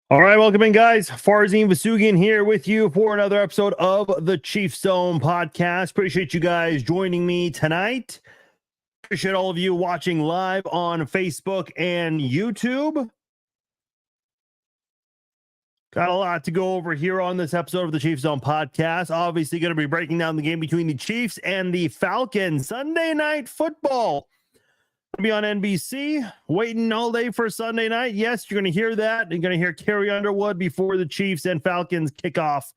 All right, welcome in, guys. Farzin Vasugian here with you for another episode of the Chiefs Zone podcast. Appreciate you guys joining me tonight. Appreciate all of you watching live on Facebook and YouTube. Got a lot to go over here on this episode of the Chiefs Zone podcast. Obviously, going to be breaking down the game between the Chiefs and the Falcons. Sunday Night Football. Be on NBC, waiting all day for Sunday night. Yes, you're going to hear that. You're going to hear Carrie Underwood before the Chiefs and Falcons kick off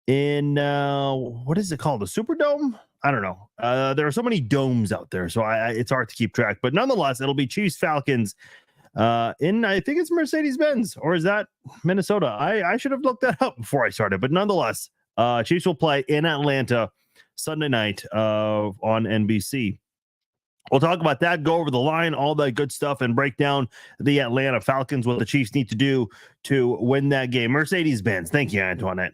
in, what is it called? The Superdome? I don't know. There are so many domes out there, so it's hard to keep track. But nonetheless, it'll be Chiefs Falcons in, I think it's Mercedes-Benz, or is that Minnesota? I should have looked that up before I started. But nonetheless, Chiefs will play in Atlanta Sunday night on NBC. We'll talk about that, go over the line, all that good stuff, and break down the Atlanta Falcons, what the Chiefs need to do to win that game. Mercedes-Benz. Thank you, Antoinette.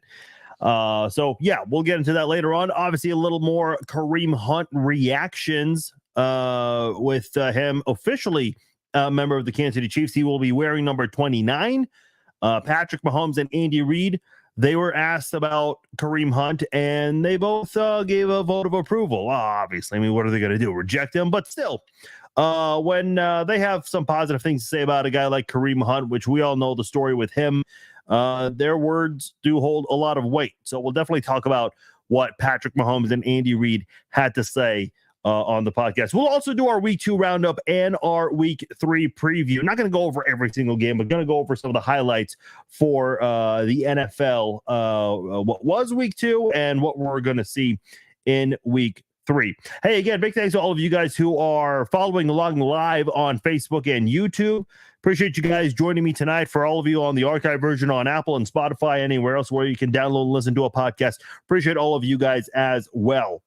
So, yeah, we'll get into that later on. Obviously, a little more Kareem Hunt reactions with him officially a member of the Kansas City Chiefs. He will be wearing number 29. Patrick Mahomes and Andy Reid, they were asked about Kareem Hunt, and they both gave a vote of approval. Obviously, I mean, what are they going to do? Reject him? But still, when they have some positive things to say about a guy like Kareem Hunt, which we all know the story with him, their words do hold a lot of weight. So we'll definitely talk about what Patrick Mahomes and Andy Reid had to say on the podcast. We'll also do our week 2 roundup and our week 3 preview. Not going to go over every single game, but going to go over some of the highlights for the NFL, what was week 2 and what we're going to see in week 3. Hey, again, big thanks to all of you guys who are following along live on Facebook and YouTube. Appreciate you guys joining me tonight. For all of you on the archive version on Apple and Spotify, anywhere else where you can download and listen to a podcast, appreciate all of you guys as well.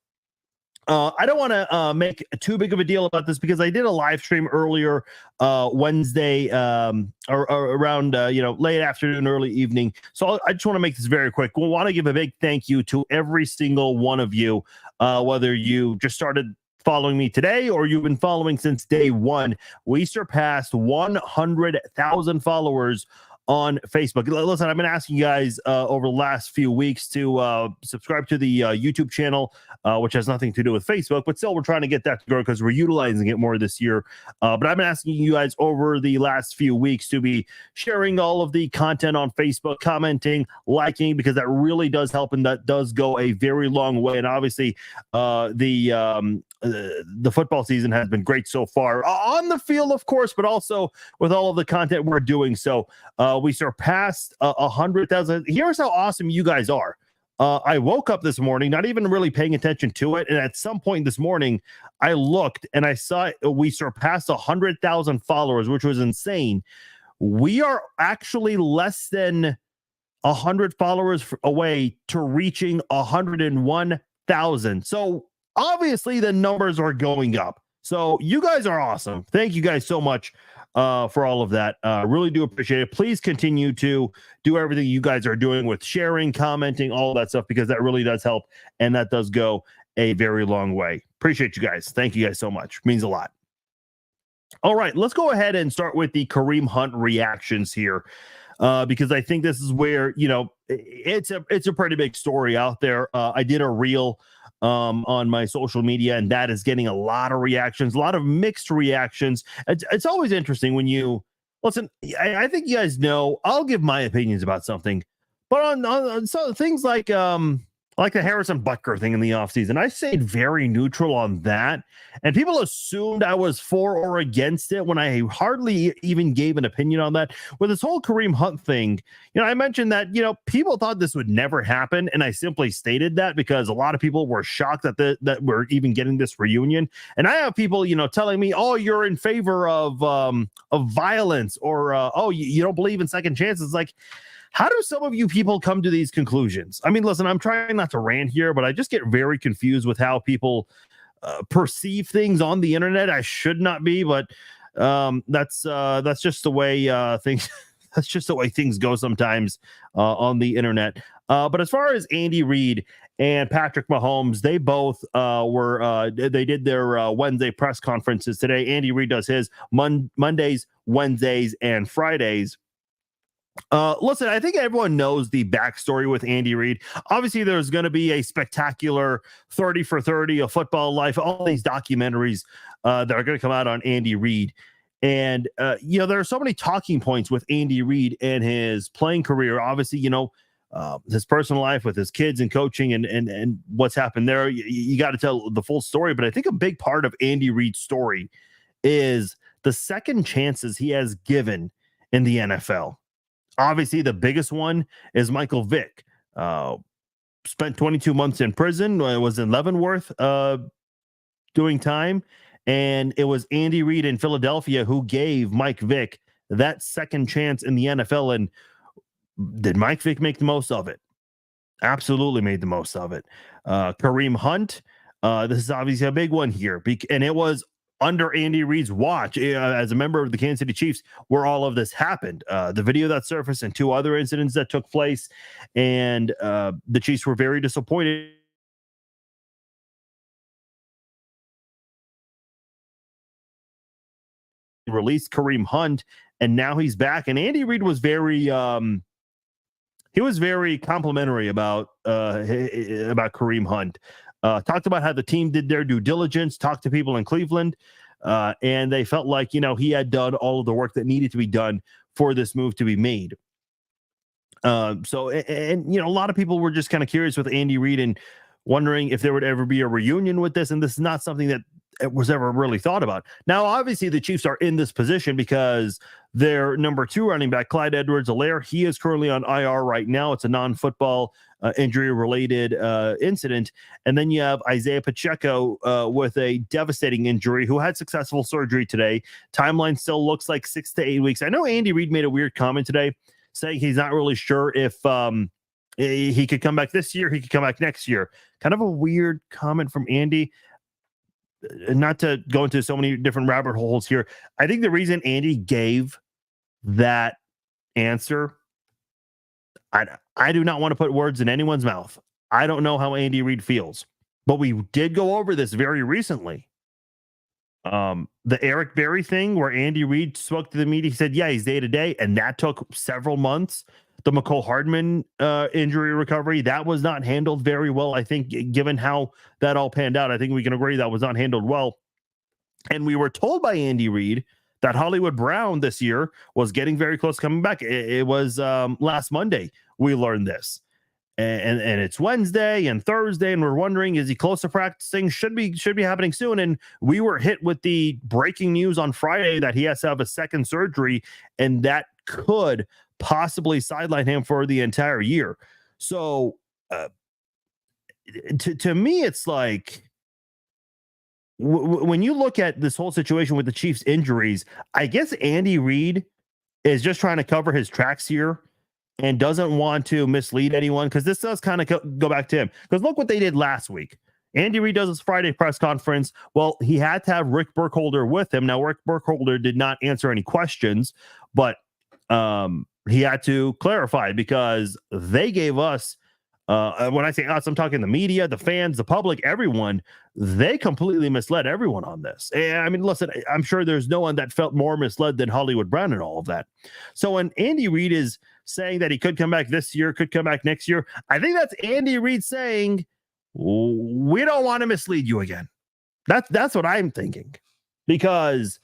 I don't want to make too big of a deal about this because I did a live stream earlier Wednesday or around late afternoon, early evening. So I just want to make this very quick. We want to give a big thank you to every single one of you, whether you just started following me today or you've been following since day one. We surpassed 100,000 followers on Facebook. Listen, I've been asking you guys over the last few weeks to subscribe to the YouTube channel, which has nothing to do with Facebook, but still we're trying to get that to grow because we're utilizing it more this year. But I've been asking you guys over the last few weeks to be sharing all of the content on Facebook, commenting, liking, because that really does help and that does go a very long way. And obviously the football season has been great so far on the field, of course, but also with all of the content we're doing. So we surpassed 100,000. Here's how awesome you guys are. I woke up this morning, not even really paying attention to it. And at some point this morning, I looked and I saw we surpassed 100,000 followers, which was insane. We are actually less than 100 followers away to reaching 101,000. So obviously the numbers are going up. So you guys are awesome. Thank you guys so much for all of that. Really do appreciate it. Please continue to do everything you guys are doing with sharing, commenting, all that stuff, because that really does help. And that does go a very long way. Appreciate you guys. Thank you guys so much. Means a lot. All right, let's go ahead and start with the Kareem Hunt reactions here. Because I think this is where, it's a pretty big story out there. I did a reel on my social media, and that is getting a lot of reactions, a lot of mixed reactions. It's always interesting when you listen. I think you guys know I'll give my opinions about something, but on some things like the Harrison Butker thing in the offseason, I stayed very neutral on that. And people assumed I was for or against it when I hardly even gave an opinion on that. With this whole Kareem Hunt thing, I mentioned that, people thought this would never happen. And I simply stated that because a lot of people were shocked that we're even getting this reunion. And I have people, telling me, oh, you're in favor of violence, or, oh, you don't believe in second chances. Like, how do some of you people come to these conclusions? I mean, listen, I'm trying not to rant here, but I just get very confused with how people perceive things on the internet. I should not be, but that's just the way things. That's just the way things go sometimes on the internet. But as far as Andy Reid and Patrick Mahomes, they both they did their Wednesday press conferences today. Andy Reid does his Mondays, Wednesdays, and Fridays. Listen, I think everyone knows the backstory with Andy Reid. Obviously, there's going to be a spectacular 30 for 30, a football life, all these documentaries that are going to come out on Andy Reid. And, there are so many talking points with Andy Reid and his playing career. Obviously, his personal life with his kids and coaching and what's happened there. You got to tell the full story. But I think a big part of Andy Reid's story is the second chances he has given in the NFL. Obviously, the biggest one is Michael Vick. Spent 22 months in prison. Was in Leavenworth doing time. And it was Andy Reid in Philadelphia who gave Mike Vick that second chance in the NFL. And did Mike Vick make the most of it? Absolutely made the most of it. Kareem Hunt. This is obviously a big one here. And it was under Andy Reid's watch as a member of the Kansas City Chiefs where all of this happened. The video that surfaced and two other incidents that took place. And the Chiefs were very disappointed. Released Kareem Hunt, and now he's back. And Andy Reid was very complimentary about Kareem Hunt. Talked about how the team did their due diligence, talked to people in Cleveland, and they felt like, he had done all of the work that needed to be done for this move to be made. A lot of people were just kind of curious with Andy Reid and wondering if there would ever be a reunion with this. And this is not something that it was ever really thought about. Now, obviously, the Chiefs are in this position because their number 2 running back, Clyde Edwards-Helaire, he is currently on IR right now. It's a non-football injury-related incident. And then you have Isaiah Pacheco with a devastating injury who had successful surgery today. Timeline still looks like 6 to 8 weeks. I know Andy Reid made a weird comment today saying he's not really sure if he could come back this year, he could come back next year. Kind of a weird comment from Andy. Not to go into so many different rabbit holes here. I think the reason Andy gave that answer, I do not want to put words in anyone's mouth. I don't know how Andy Reid feels, but we did go over this very recently. The Eric Berry thing where Andy Reid spoke to the media, he said, yeah, he's day to day. And that took several months. The McCole Hardman injury recovery, that was not handled very well. I think given how that all panned out, I think we can agree that was not handled well. And we were told by Andy Reid that Hollywood Brown this year was getting very close to coming back. It was last Monday we learned this. And it's Wednesday and Thursday, and we're wondering, is he close to practicing? Should be happening soon. And we were hit with the breaking news on Friday that he has to have a second surgery, and that could possibly sideline him for the entire year. So to me, it's like when you look at this whole situation with the Chiefs injuries, I guess Andy Reid is just trying to cover his tracks here and doesn't want to mislead anyone, because this does kind of go back to him. Because look what they did last week. Andy Reid does his Friday press conference. Well, he had to have Rick Burkholder with him. Now, Rick Burkholder did not answer any questions, but he had to clarify because they gave us, when I say us, I'm talking the media, the fans, the public, everyone, they completely misled everyone on this. And I mean, listen, I'm sure there's no one that felt more misled than Hollywood Brown and all of that. So when Andy Reid is saying that he could come back this year, could come back next year, I think that's Andy Reid saying, we don't want to mislead you again. That's what I'm thinking, because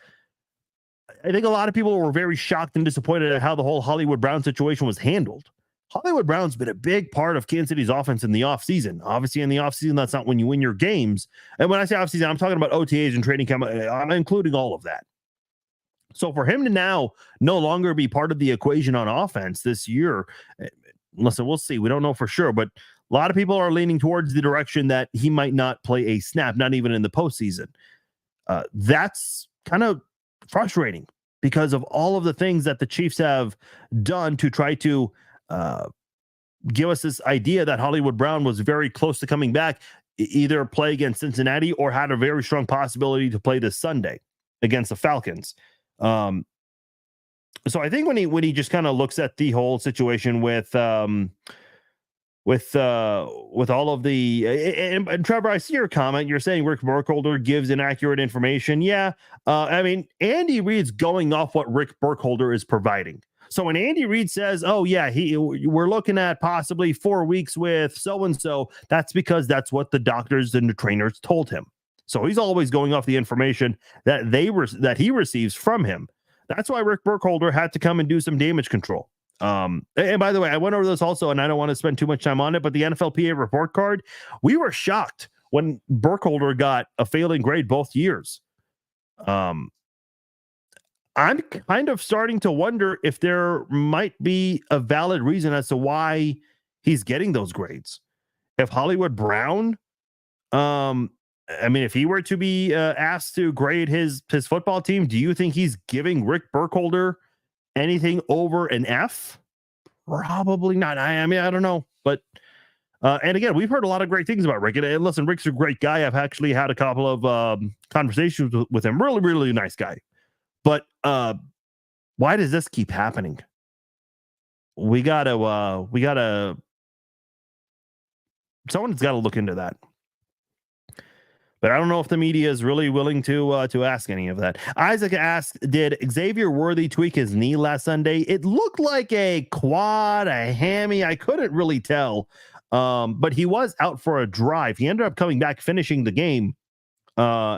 I think a lot of people were very shocked and disappointed at how the whole Hollywood Brown situation was handled. Hollywood Brown's been a big part of Kansas City's offense in the offseason. Obviously, in the offseason, that's not when you win your games. And when I say offseason, I'm talking about OTAs and training camp. I'm including all of that. So for him to now no longer be part of the equation on offense this year, listen, we'll see. We don't know for sure, but a lot of people are leaning towards the direction that he might not play a snap, not even in the postseason. That's kind of frustrating because of all of the things that the Chiefs have done to try to give us this idea that Hollywood Brown was very close to coming back, either play against Cincinnati or had a very strong possibility to play this Sunday against the Falcons. So I think when he just kind of looks at the whole situation with all of the and Trevor, I see your comment. You're saying Rick Burkholder gives inaccurate information. Yeah. I mean, Andy Reid's going off what Rick Burkholder is providing. So when Andy Reid says, "Oh yeah, we're looking at possibly 4 weeks with so and so," that's because that's what the doctors and the trainers told him. So he's always going off the information that that he receives from him. That's why Rick Burkholder had to come and do some damage control. And by the way, I went over this also, and I don't want to spend too much time on it, but the NFLPA report card, we were shocked when Burkholder got a failing grade both years. I'm kind of starting to wonder if there might be a valid reason as to why he's getting those grades. If Hollywood Brown, if he were to be asked to grade his football team, do you think he's giving Rick Burkholder anything over an F? Probably not. I don't know. But, and again, we've heard a lot of great things about Rick. And listen, Rick's a great guy. I've actually had a couple of conversations with him. Really, really nice guy. But why does this keep happening? Someone's got to look into that. But I don't know if the media is really willing to ask any of that. Isaac asked, did Xavier Worthy tweak his knee last Sunday? It looked like a quad, a hammy. I couldn't really tell. But he was out for a drive. He ended up coming back, finishing the game.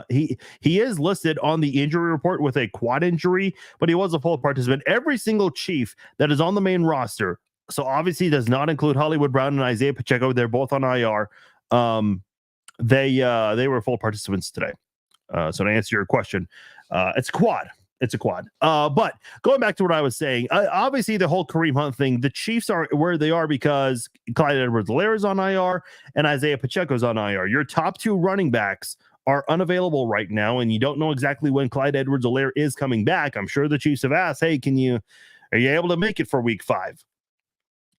He is listed on the injury report with a quad injury, but he was a full participant. Every single Chief that is on the main roster, so obviously does not include Hollywood Brown and Isaiah Pacheco. They're both on IR. They were full participants today. So to answer your question, it's a quad. It's a quad. But going back to what I was saying, obviously the whole Kareem Hunt thing, the Chiefs are where they are because Clyde Edwards-Helaire is on IR and Isaiah Pacheco's on IR. Your top two running backs are unavailable right now, and you don't know exactly when Clyde Edwards-Helaire is coming back. I'm sure the Chiefs have asked, hey, are you able to make it for week 5?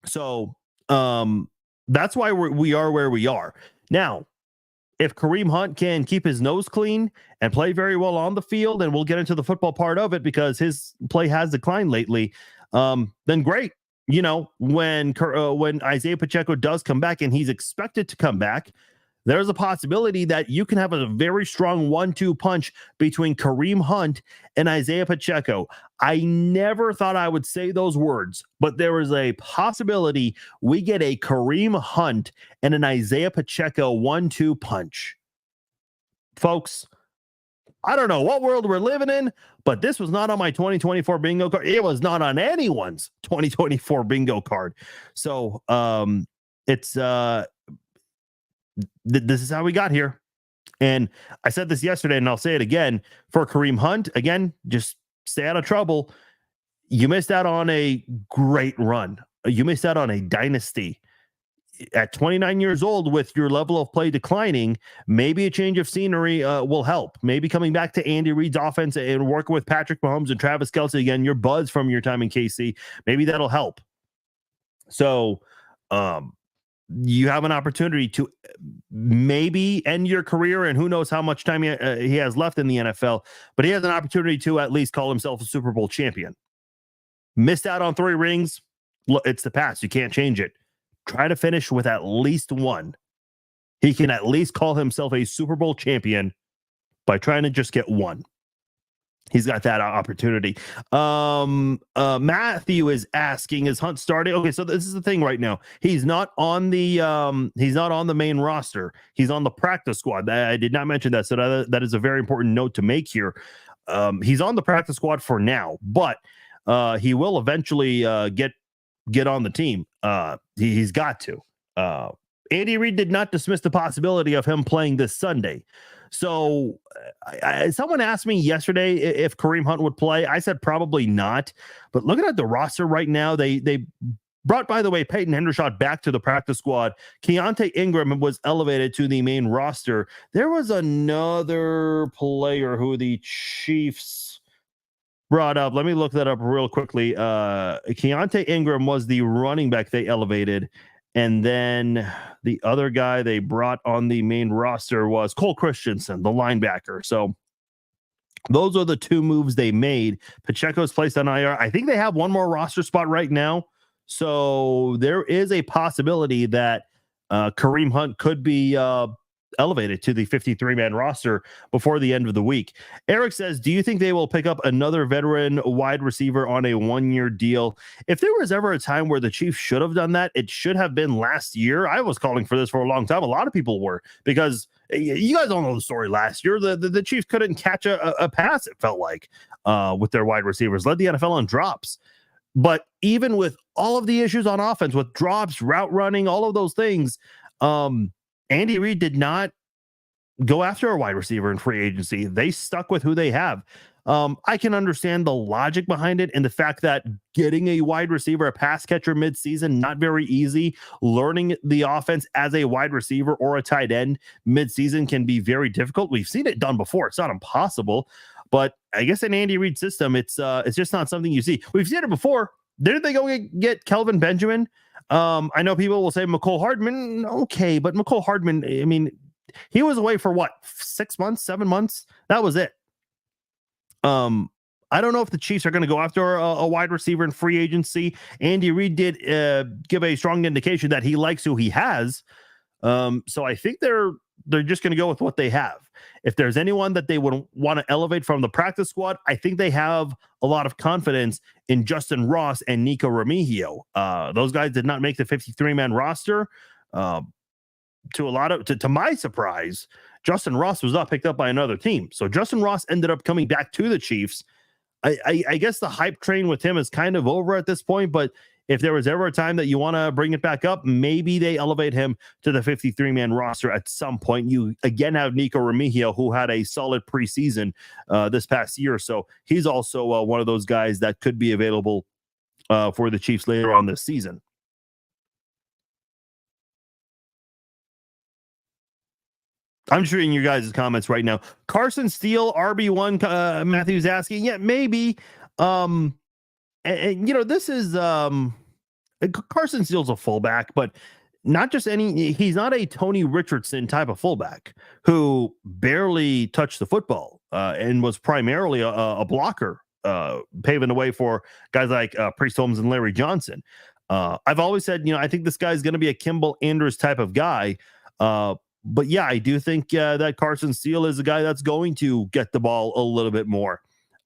So that's why we are where we are. Now, if Kareem Hunt can keep his nose clean and play very well on the field, and we'll get into the football part of it because his play has declined lately, then great. When Isaiah Pacheco does come back, and he's expected to come back, there's a possibility that you can have a very strong 1-2 punch between Kareem Hunt and Isaiah Pacheco. I never thought I would say those words, but there is a possibility we get a Kareem Hunt and an Isaiah Pacheco 1-2 punch. Folks, I don't know what world we're living in, but this was not on my 2024 bingo card. It was not on anyone's 2024 bingo card. So it's this is how we got here. And I said this yesterday, and I'll say it again. For Kareem Hunt, again, just stay out of trouble. You missed out on a great run. You missed out on a dynasty. At 29 years old, with your level of play declining, maybe a change of scenery will help. Maybe coming back to Andy Reid's offense and working with Patrick Mahomes and Travis Kelce again, your buzz from your time in KC, maybe that'll help. So, you have an opportunity to maybe end your career, and who knows how much time he has left in the NFL, but he has an opportunity to at least call himself a Super Bowl champion. Missed out on 3 rings. It's the past. You can't change it. Try to finish with at least 1. He can at least call himself a Super Bowl champion by trying to just get 1. He's got that opportunity. Matthew is asking, is Hunt starting? Okay, so this is the thing right now. He's not on the main roster. He's on the practice squad. I did not mention that, so that is a very important note to make here. He's on the practice squad for now, but he will eventually get on the team. He's got to. Andy Reid did not dismiss the possibility of him playing this Sunday. So someone asked me yesterday if Kareem Hunt would play. I said probably not. But looking at the roster right now, they brought, by the way, Peyton Hendershot back to the practice squad. Keontae Ingram was elevated to the main roster. There was another player who the Chiefs brought up. Let me look that up real quickly. Keontae Ingram was the running back they elevated. And then the other guy they brought on the main roster was Cole Christensen, the linebacker. So those are the 2 moves they made. Pacheco's placed on IR. I think they have one more roster spot right now. So there is a possibility that Kareem Hunt could be elevated to the 53-man roster before the end of the week. Eric says, do you think they will pick up another veteran wide receiver on a 1-year deal? If there was ever a time where the Chiefs should have done that, it should have been last year. I was calling for this for a long time. A lot of people were, because you guys don't know the story last year. The Chiefs couldn't catch a pass, it felt like, with their wide receivers, led the NFL on drops. But even with all of the issues on offense, with drops, route running, all of those things, Andy Reid did not go after a wide receiver in free agency. They stuck with who they have. I can understand the logic behind it, and the fact that getting a wide receiver, a pass catcher midseason, not very easy. Learning the offense as a wide receiver or a tight end midseason can be very difficult. We've seen it done before. It's not impossible, but I guess in Andy Reid's system, it's just not something you see. We've seen it before. Didn't they go get Kelvin Benjamin? I know people will say McCole Hardman. Okay, but McCole Hardman, I mean, he was away for what, 6 months, 7 months? That was it. I don't know if the Chiefs are going to go after a wide receiver in free agency. Andy Reid did give a strong indication that he likes who he has. So I think they're just going to go with what they have. If there's anyone that they would want to elevate from the practice squad, I think they have a lot of confidence in Justin Ross and Nico Remigio. Those guys did not make the 53-man roster. To my surprise, Justin Ross was not picked up by another team. So Justin Ross ended up coming back to the Chiefs. I guess the hype train with him is kind of over at this point, but if there was ever a time that you want to bring it back up, maybe they elevate him to the 53-man roster at some point. You again have Nico Remigio, who had a solid preseason this past year. So he's also one of those guys that could be available for the Chiefs later on this season. I'm just reading your guys' comments right now. Carson Steele, RB1, Matthew's asking, yeah, maybe. And this is Carson Steele's a fullback, but not just any. He's not a Tony Richardson type of fullback who barely touched the football and was primarily a blocker, paving the way for guys like Priest Holmes and Larry Johnson. I've always said, I think this guy's going to be a Kimball Andrews type of guy. But yeah, I do think that Carson Steele is a guy that's going to get the ball a little bit more.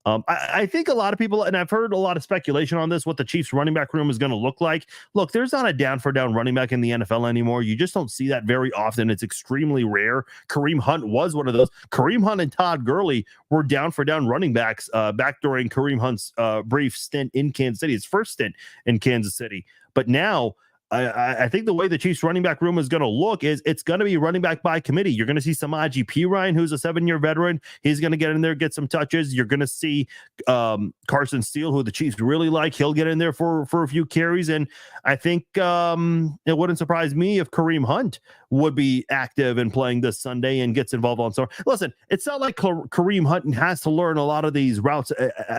I think a lot of people, and I've heard a lot of speculation on this, what the Chiefs running back room is going to look like. Look, there's not a down for down running back in the NFL anymore. You just don't see that very often. It's extremely rare. Kareem Hunt was one of those. Kareem Hunt and Todd Gurley were down for down running backs back during Kareem Hunt's brief stint in Kansas City, his first stint in Kansas City. But now, I think the way the Chiefs running back room is going to look is it's going to be running back by committee. You're going to see Samaje Perine, who's a 7-year veteran. He's going to get in there, get some touches. You're going to see Carson Steele, who the Chiefs really like. He'll get in there for a few carries. And I think it wouldn't surprise me if Kareem Hunt would be active and playing this Sunday and gets involved on some. Listen, it's not like Kareem Hunt has to learn a lot of these routes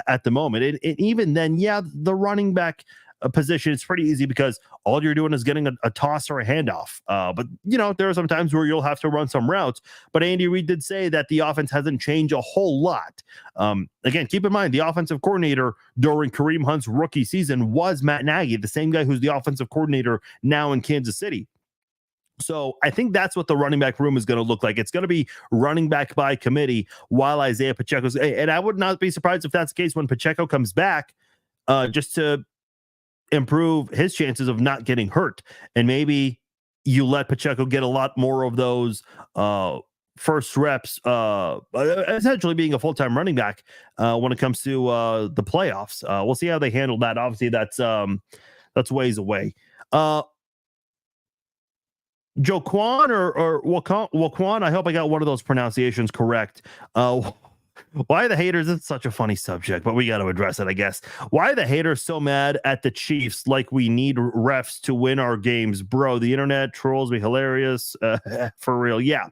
at the moment. And even then, yeah, the running back position, it's pretty easy because all you're doing is getting a toss or a handoff. But there are some times where you'll have to run some routes. But Andy Reid did say that the offense hasn't changed a whole lot. Again, keep in mind the offensive coordinator during Kareem Hunt's rookie season was Matt Nagy, the same guy who's the offensive coordinator now in Kansas City. So I think that's what the running back room is going to look like. It's going to be running back by committee while Isaiah Pacheco's. And I would not be surprised if that's the case when Pacheco comes back, just to improve his chances of not getting hurt. And maybe you let Pacheco get a lot more of those first reps, essentially being a full-time running back when it comes to the playoffs. We'll see how they handle that. Obviously, that's ways away. Joquan or Waquan, I hope I got one of those pronunciations correct. Why the haters? It's such a funny subject, but we got to address it, I guess. Why the haters so mad at the Chiefs like we need refs to win our games? Bro, the internet trolls be hilarious. For real. Yeah.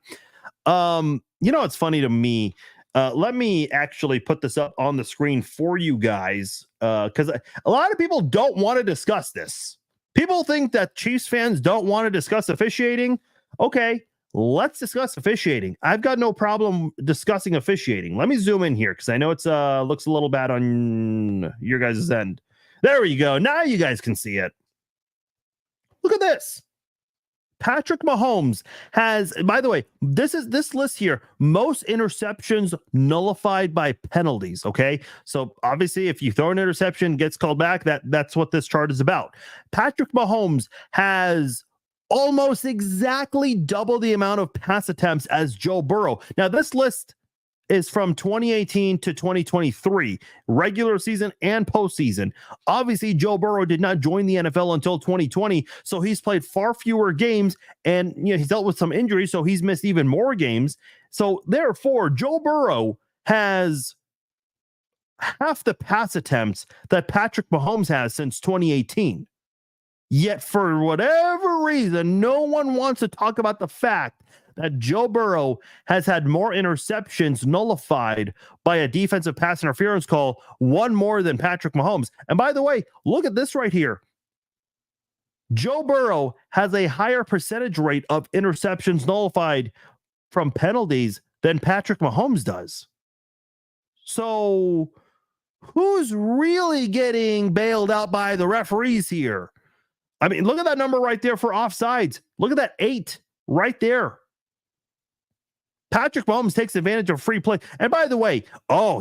It's funny to me. Let me actually put this up on the screen for you guys, because a lot of people don't want to discuss this. People think that Chiefs fans don't want to discuss officiating. Okay. Let's discuss officiating. I've got no problem discussing officiating. Let me zoom in here because I know it's looks a little bad on your guys' end. There we go. Now you guys can see it. Look at this. Patrick Mahomes has, by the way, this list here, most interceptions nullified by penalties. Okay. So obviously if you throw an interception, gets called back, that's what this chart is about. Patrick Mahomes has almost exactly double the amount of pass attempts as Joe Burrow. Now this list is from 2018 to 2023, regular season and postseason. Obviously, Joe Burrow did not join the NFL until 2020, so he's played far fewer games, and he's dealt with some injuries, so he's missed even more games. So therefore, Joe Burrow has half the pass attempts that Patrick Mahomes has since 2018. Yet for whatever reason, no one wants to talk about the fact that Joe Burrow has had more interceptions nullified by a defensive pass interference call, one more than Patrick Mahomes. And by the way, look at this right here. Joe Burrow has a higher percentage rate of interceptions nullified from penalties than Patrick Mahomes does. So who's really getting bailed out by the referees here? I mean, look at that number right there for offsides. Look at that 8 right there. Patrick Mahomes takes advantage of free play. And by the way,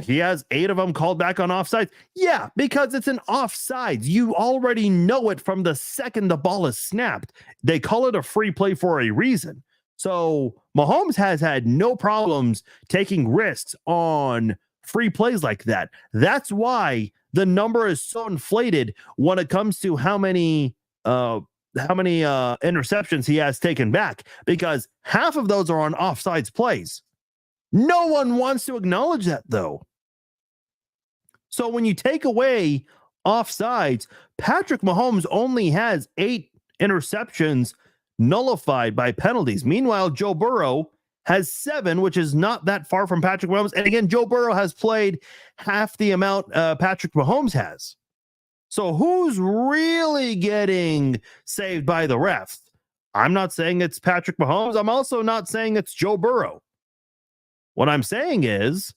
he has 8 of them called back on offsides. Yeah, because it's an offsides. You already know it from the second the ball is snapped. They call it a free play for a reason. So Mahomes has had no problems taking risks on free plays like that. That's why the number is so inflated when it comes to how many interceptions he has taken back, because half of those are on offsides plays. No one wants to acknowledge that, though. So when you take away offsides, Patrick Mahomes only has 8 interceptions nullified by penalties. Meanwhile, Joe Burrow has 7, which is not that far from Patrick Mahomes. And again, Joe Burrow has played half the amount Patrick Mahomes has. So who's really getting saved by the refs? I'm not saying it's Patrick Mahomes. I'm also not saying it's Joe Burrow. What I'm saying is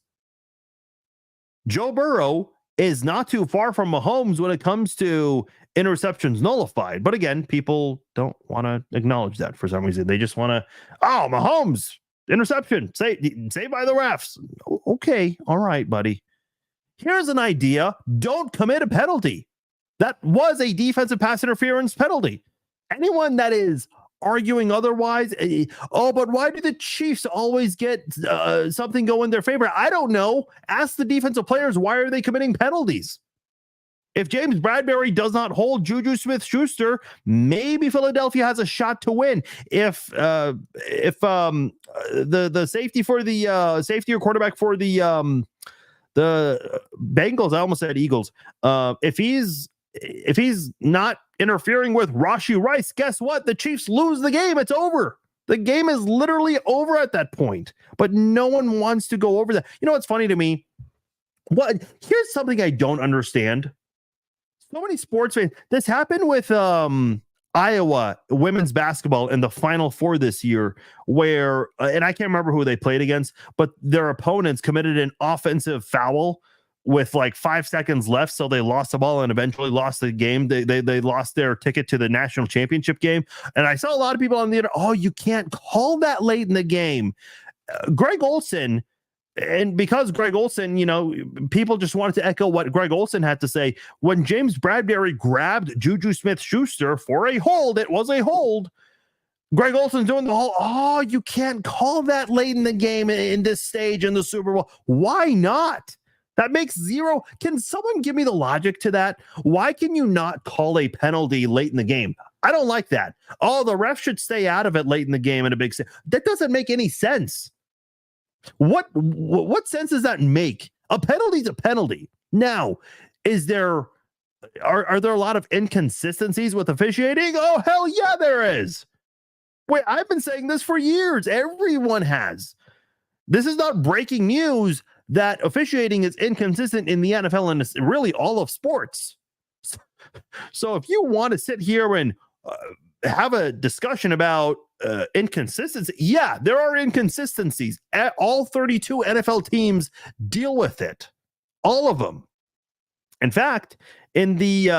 Joe Burrow is not too far from Mahomes when it comes to interceptions nullified. But again, people don't want to acknowledge that for some reason. They just want to, Mahomes, interception, saved by the refs. Okay, all right, buddy. Here's an idea. Don't commit a penalty. That was a defensive pass interference penalty. Anyone that is arguing otherwise, but why do the Chiefs always get something go in their favor? I don't know. Ask the defensive players, why are they committing penalties? If James Bradbury does not hold Juju Smith-Schuster, maybe Philadelphia has a shot to win. If the safety for the safety or quarterback for the Bengals, I almost said Eagles, if he's not interfering with Rashee Rice, guess what? The Chiefs lose the game. It's over. The game is literally over at that point. But no one wants to go over that. You know what's funny to me? Here's something I don't understand. So many sports fans. This happened with Iowa women's basketball in the Final Four this year, where, and I can't remember who they played against, but their opponents committed an offensive foul with like 5 seconds left, so they lost the ball and eventually lost the game. They lost their ticket to the national championship game. And I saw a lot of people on the internet, you can't call that late in the game. Greg Olsen, and because Greg Olsen, people just wanted to echo what Greg Olsen had to say. When James Bradbury grabbed Juju Smith-Schuster for a hold, it was a hold. Greg Olsen's doing the whole, you can't call that late in the game in this stage in the Super Bowl. Why not? That makes zero. Can someone give me the logic to that? Why can you not call a penalty late in the game? I don't like that. The ref should stay out of it late in the game in a big set. That doesn't make any sense. What sense does that make? A penalty is a penalty. Now, are there a lot of inconsistencies with officiating? Oh, hell yeah, there is. Wait, I've been saying this for years. Everyone has. This is not breaking news that officiating is inconsistent in the NFL and really all of sports. So if you want to sit here and have a discussion about inconsistency, yeah, there are inconsistencies. All 32 NFL teams deal with it. All of them. In fact, in the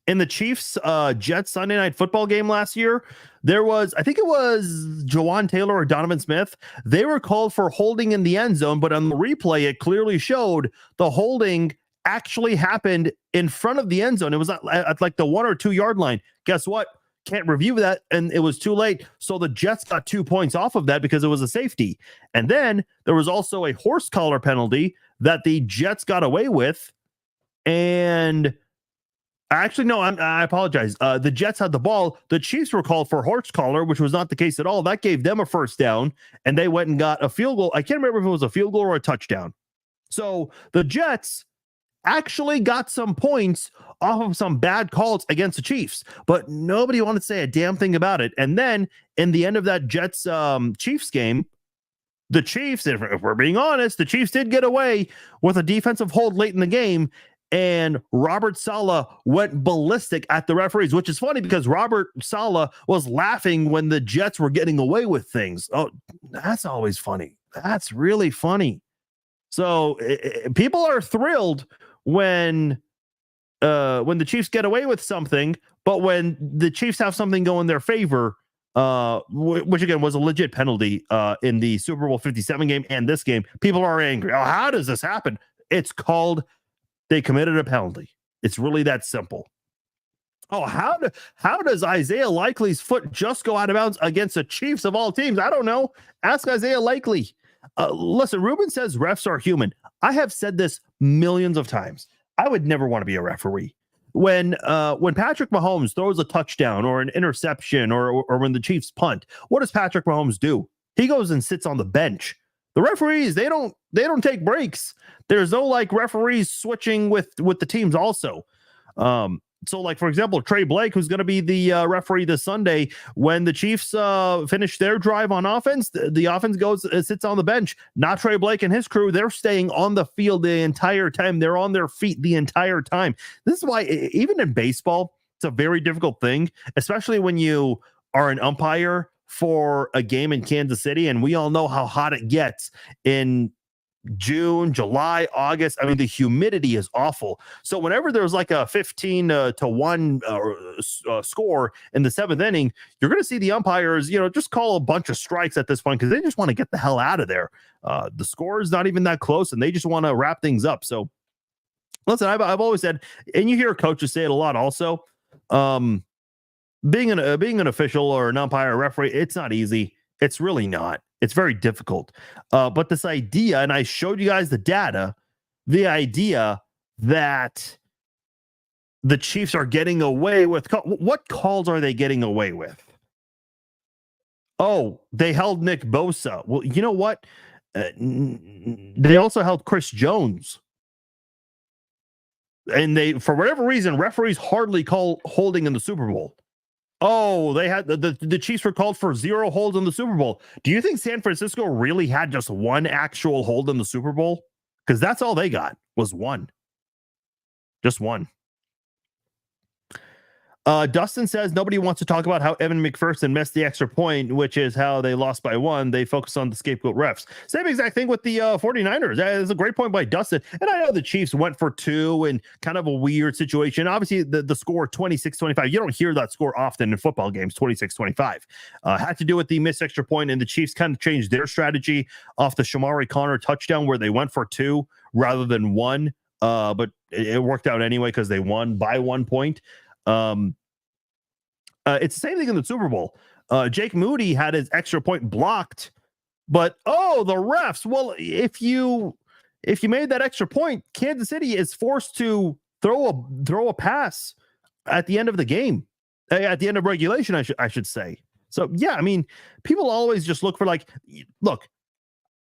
in the Chiefs Jets Sunday Night Football game last year, there was, I think it was Jawan Taylor or Donovan Smith. They were called for holding in the end zone, but on the replay, it clearly showed the holding actually happened in front of the end zone. It was at like the 1 or 2 yard line. Guess what? Can't review that, and it was too late. So the Jets got 2 points off of that because it was a safety. And then there was also a horse collar penalty that the Jets got away with. And actually, no, I apologize. The Jets had the ball. The Chiefs were called for horse collar, which was not the case at all. That gave them a first down, and they went and got a field goal. I can't remember if it was a field goal or a touchdown. So the Jets actually got some points off of some bad calls against the Chiefs, but nobody wanted to say a damn thing about it. And then in the end of that Jets Chiefs game, the Chiefs, if we're being honest, the Chiefs did get away with a defensive hold late in the game, and Robert Saleh went ballistic at the referees, which is funny because Robert Saleh was laughing when the Jets were getting away with things. Oh, that's always funny. That's really funny. So people are thrilled when the Chiefs get away with something, but when the Chiefs have something go in their favor, which again was a legit penalty in the Super Bowl 57 game and this game, people are angry. Oh, how does this happen? It's called they committed a penalty. It's really that simple. Oh, how does Isaiah Likely's foot just go out of bounds against the Chiefs of all teams? I don't know. Ask Isaiah Likely. Listen, Ruben says refs are human. I have said this millions of times. I would never want to be a referee. When Patrick Mahomes throws a touchdown or an interception or when the Chiefs punt, what does Patrick Mahomes do? He goes and sits on the bench. The referees, they don't take breaks. There's no like referees switching with the teams also. So like, for example, Trey Blake, who's going to be the referee this Sunday, when the Chiefs finish their drive on offense, the offense goes sits on the bench. Not Trey Blake and his crew. They're staying on the field the entire time. They're on their feet the entire time. This is why even in baseball, it's a very difficult thing, especially when you are an umpire for a game in Kansas City. And we all know how hot it gets in June, July, August. I mean, the humidity is awful. So whenever there's like a 15-1 score in the 7th inning, you're going to see the umpires, just call a bunch of strikes at this point because they just want to get the hell out of there. The score is not even that close, and they just want to wrap things up. So listen, I've always said, and you hear coaches say it a lot also, being an official or an umpire or referee, it's not easy. It's really not. It's very difficult. But this idea, and I showed you guys the data, the idea that the Chiefs are getting away with, what calls are they getting away with? Oh, they held Nick Bosa. Well, you know what? They also held Chris Jones. And they, for whatever reason, referees hardly call holding in the Super Bowl. Oh, they had the Chiefs were called for 0 holds in the Super Bowl. Do you think San Francisco really had just one actual hold in the Super Bowl? Because that's all they got was one. Just one. Dustin says nobody wants to talk about how Evan McPherson missed the extra point, which is how they lost by 1. They focus on the scapegoat refs. Same exact thing with the 49ers. That is a great point by Dustin. And I know the Chiefs went for 2 in kind of a weird situation. Obviously, the score 26-25. You don't hear that score often in football games, 26-25. Had to do with the missed extra point, and the Chiefs kind of changed their strategy off the Shamari Connor touchdown where they went for 2 rather than 1. But it worked out anyway because they won by 1 point. It's the same thing in the Super Bowl. Jake Moody had his extra point blocked, but the refs. Well, if you made that extra point, Kansas City is forced to throw a pass at the end of the game, at the end of regulation, I should say. So yeah, I mean, people always just look for look,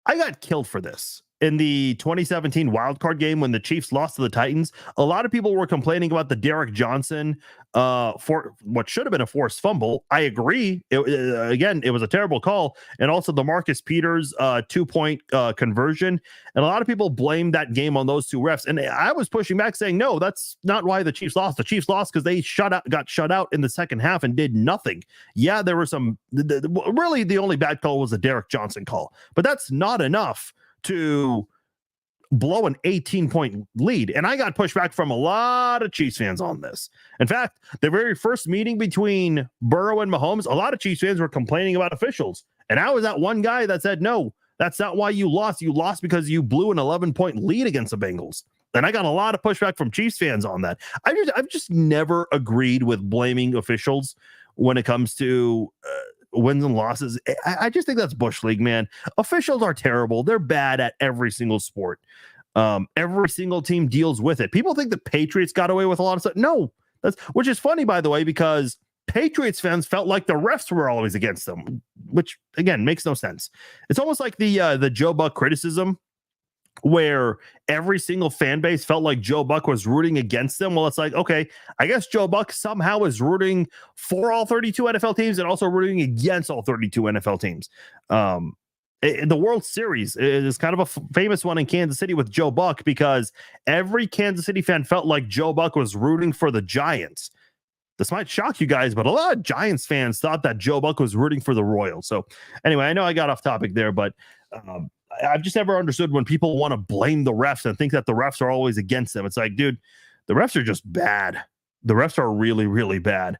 I got killed for this. In the 2017 wildcard game when the Chiefs lost to the Titans, a lot of people were complaining about the Derek Johnson for what should have been a forced fumble. I agree. It was a terrible call. And also the Marcus Peters 2-point conversion. And a lot of people blamed that game on those 2 refs. And I was pushing back saying, no, that's not why the Chiefs lost. The Chiefs lost because they got shut out in the second half and did nothing. Yeah, there were some, really the only bad call was the Derek Johnson call, but that's not enough to blow an 18-point lead. And I got pushback from a lot of Chiefs fans on this. In fact, the very first meeting between Burrow and Mahomes, a lot of Chiefs fans were complaining about officials. And I was that one guy that said, no, that's not why you lost. You lost because you blew an 11-point lead against the Bengals. And I got a lot of pushback from Chiefs fans on that. I've just never agreed with blaming officials when it comes to wins and losses. I just think that's Bush League, man. Officials are terrible. They're bad at every single sport. Every single team deals with it. People think the Patriots got away with a lot of stuff. No, which is funny, by the way, because Patriots fans felt like the refs were always against them, which again makes no sense. It's almost like the Joe Buck criticism, where every single fan base felt like Joe Buck was rooting against them. Well, it's like, okay, I guess Joe Buck somehow is rooting for all 32 NFL teams and also rooting against all 32 NFL teams. The World Series is kind of a famous one in Kansas City with Joe Buck, because every Kansas City fan felt like Joe Buck was rooting for the Giants. This might shock you guys, but a lot of Giants fans thought that Joe Buck was rooting for the Royals. So anyway, I know I got off topic there, but I've just never understood when people want to blame the refs and think that the refs are always against them. It's like, dude, the refs are just bad. The refs are really, really bad.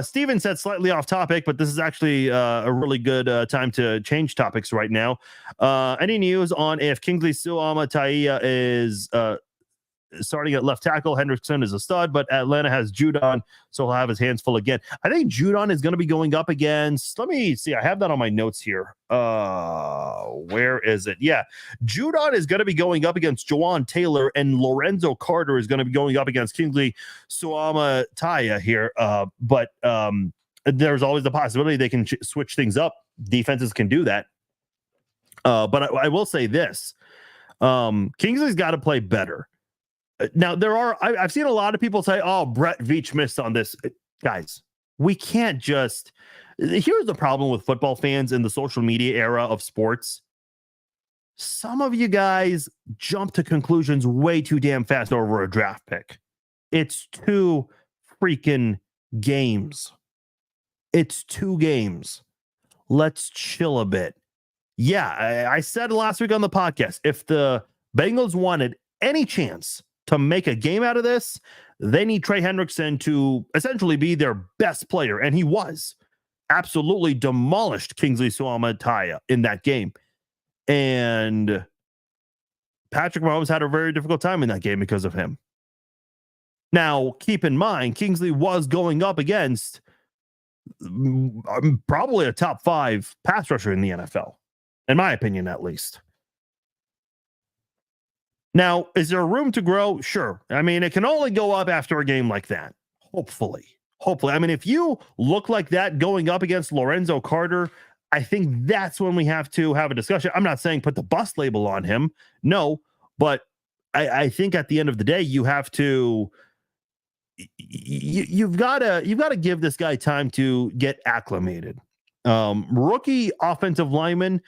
Steven said slightly off topic, but this is actually a really good time to change topics right now. Any news on if Kingsley Suamataia is starting at left tackle? Hendrickson is a stud, but Atlanta has Judon, so he'll have his hands full again. I think Judon is going to be going up against, let me see, I have that on my notes here. Where is it? Yeah, Judon is going to be going up against Jawan Taylor, and Lorenzo Carter is going to be going up against Kingsley Suamataia here. But there's always the possibility they can switch things up. Defenses can do that. But I will say this. Kingsley's got to play better. Now, I've seen a lot of people say, oh, Brett Veach missed on this. Guys, we can't just... Here's the problem with football fans in the social media era of sports. Some of you guys jump to conclusions way too damn fast over a draft pick. It's 2 freaking games. It's 2 games. Let's chill a bit. Yeah, I said last week on the podcast, if the Bengals wanted any chance to make a game out of this, they need Trey Hendrickson to essentially be their best player. And he was. Absolutely demolished Kingsley Suamataia in that game. And Patrick Mahomes had a very difficult time in that game because of him. Now, keep in mind, Kingsley was going up against probably a top 5 pass rusher in the NFL, in my opinion, at least. Now, is there room to grow? Sure. I mean, it can only go up after a game like that. Hopefully. I mean, if you look like that going up against Lorenzo Carter, I think that's when we have to have a discussion. I'm not saying put the bust label on him. No, but I think at the end of the day, you have to, you've got to give this guy time to get acclimated. Rookie offensive linemen,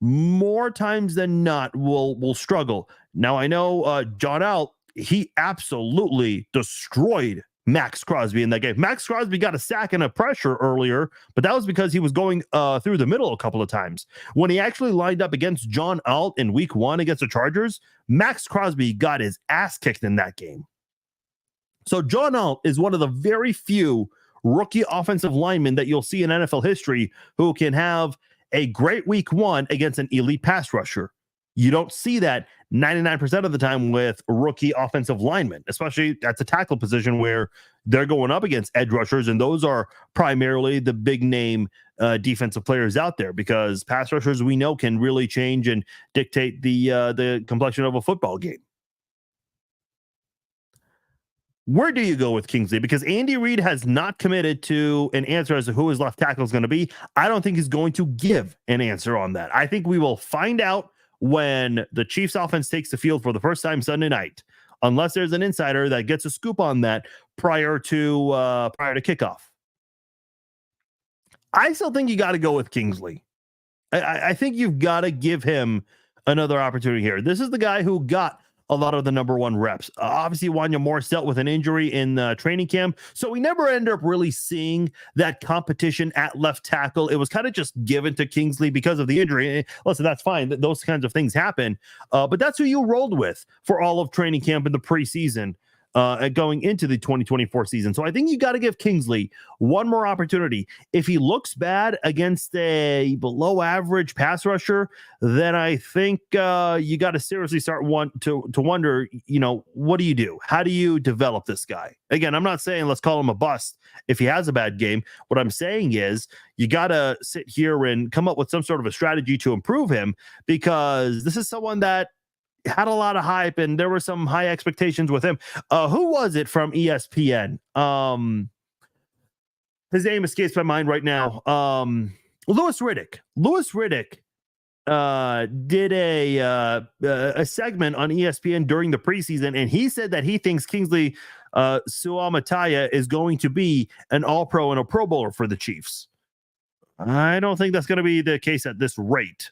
more times than not, will struggle. Now, I know John Alt, he absolutely destroyed Max Crosby in that game. Max Crosby got a sack and a pressure earlier, but that was because he was going through the middle a couple of times. When he actually lined up against John Alt in week 1 against the Chargers, Max Crosby got his ass kicked in that game. So John Alt is one of the very few rookie offensive linemen that you'll see in NFL history who can have a great week 1 against an elite pass rusher. You don't see that 99% of the time with rookie offensive linemen, especially at the tackle position where they're going up against edge rushers, and those are primarily the big name defensive players out there, because pass rushers we know can really change and dictate the complexion of a football game. Where do you go with Kingsley? Because Andy Reid has not committed to an answer as to who his left tackle is going to be. I don't think he's going to give an answer on that. I think we will find out when the Chiefs offense takes the field for the first time Sunday night, unless there's an insider that gets a scoop on that prior to kickoff. I still think you got to go with Kingsley. I think you've got to give him another opportunity here. This is the guy who got a lot of the number one reps. Obviously, Wanya Morris dealt with an injury in training camp, so we never ended up really seeing that competition at left tackle. It was kind of just given to Kingsley because of the injury. Listen, that's fine. Those kinds of things happen, but that's who you rolled with for all of training camp in the preseason. Going into the 2024 season. So I think you got to give Kingsley one more opportunity. If he looks bad against a below average pass rusher, then I think you got to seriously start to wonder, what do you do? How do you develop this guy? Again, I'm not saying let's call him a bust if he has a bad game. What I'm saying is you got to sit here and come up with some sort of a strategy to improve him, because this is someone that had a lot of hype and there were some high expectations with him. Who was it from ESPN? His name escapes my mind right now. Louis Riddick. Louis Riddick did a segment on ESPN during the preseason, and he said that he thinks Kingsley Suamataia is going to be an All-Pro and a Pro Bowler for the Chiefs. I don't think that's going to be the case at this rate.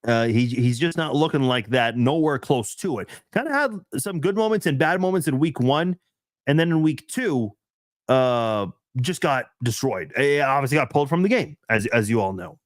He's just not looking like that. Nowhere close to it. Kind of had some good moments and bad moments in week 1, and then in week 2, just got destroyed. He obviously got pulled from the game, as you all know.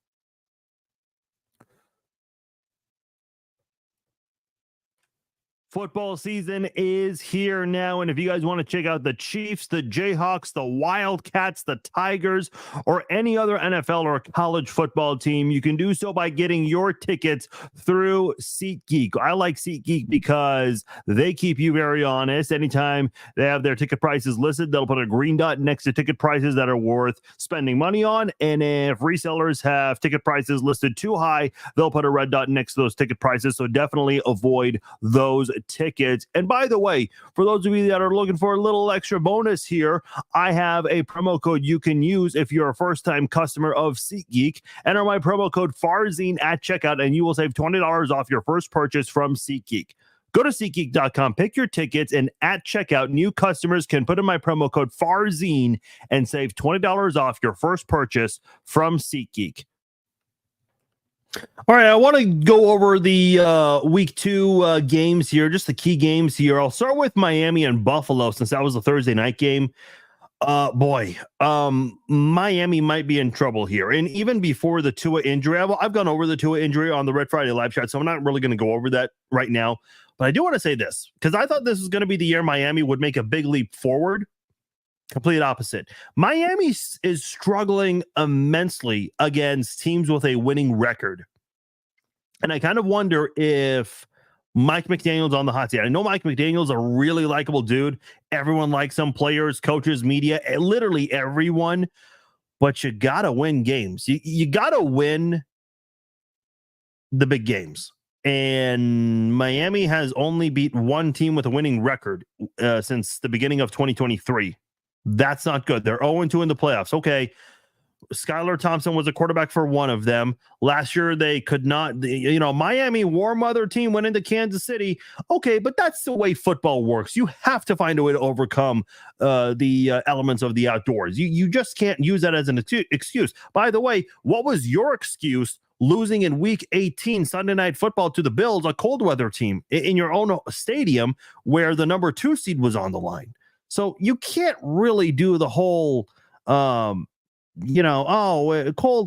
Football season is here now, and if you guys want to check out the Chiefs, the Jayhawks, the Wildcats, the Tigers, or any other NFL or college football team, you can do so by getting your tickets through SeatGeek. I like SeatGeek because they keep you very honest. Anytime they have their ticket prices listed, they'll put a green dot next to ticket prices that are worth spending money on, and if resellers have ticket prices listed too high, they'll put a red dot next to those ticket prices, so definitely avoid those tickets. And by the way, for those of you that are looking for a little extra bonus here, I have a promo code you can use if you're a first-time customer of SeatGeek. Enter my promo code FARZINE at checkout, and you will save $20 off your first purchase from SeatGeek. Go to SeatGeek.com, pick your tickets, and at checkout, new customers can put in my promo code FARZINE and save $20 off your first purchase from SeatGeek. All right, I want to go over the week 2 games here, just the key games here. I'll start with Miami and Buffalo since that was a Thursday night game. Miami might be in trouble here. And even before the Tua injury, I've gone over the Tua injury on the Red Friday live chat, so I'm not really going to go over that right now. But I do want to say this, because I thought this was going to be the year Miami would make a big leap forward. Complete opposite. Miami is struggling immensely against teams with a winning record. And I kind of wonder if Mike McDaniel's on the hot seat. I know Mike McDaniel's a really likable dude. Everyone likes him, players, coaches, media, literally everyone. But you got to win games. You got to win the big games. And Miami has only beat one team with a winning record since the beginning of 2023. That's not good. They're 0-2 in the playoffs. Okay. Skylar Thompson was a quarterback for one of them. Last year, they could not, Miami War Mother team went into Kansas City. Okay, but that's the way football works. You have to find a way to overcome the elements of the outdoors. You just can't use that as an excuse. By the way, what was your excuse losing in week 18 Sunday Night Football to the Bills, a cold weather team, in your own stadium where the number 2 seed was on the line? So you can't really do the whole, cold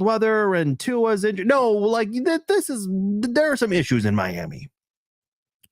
weather and Tua's injured. No, like there are some issues in Miami.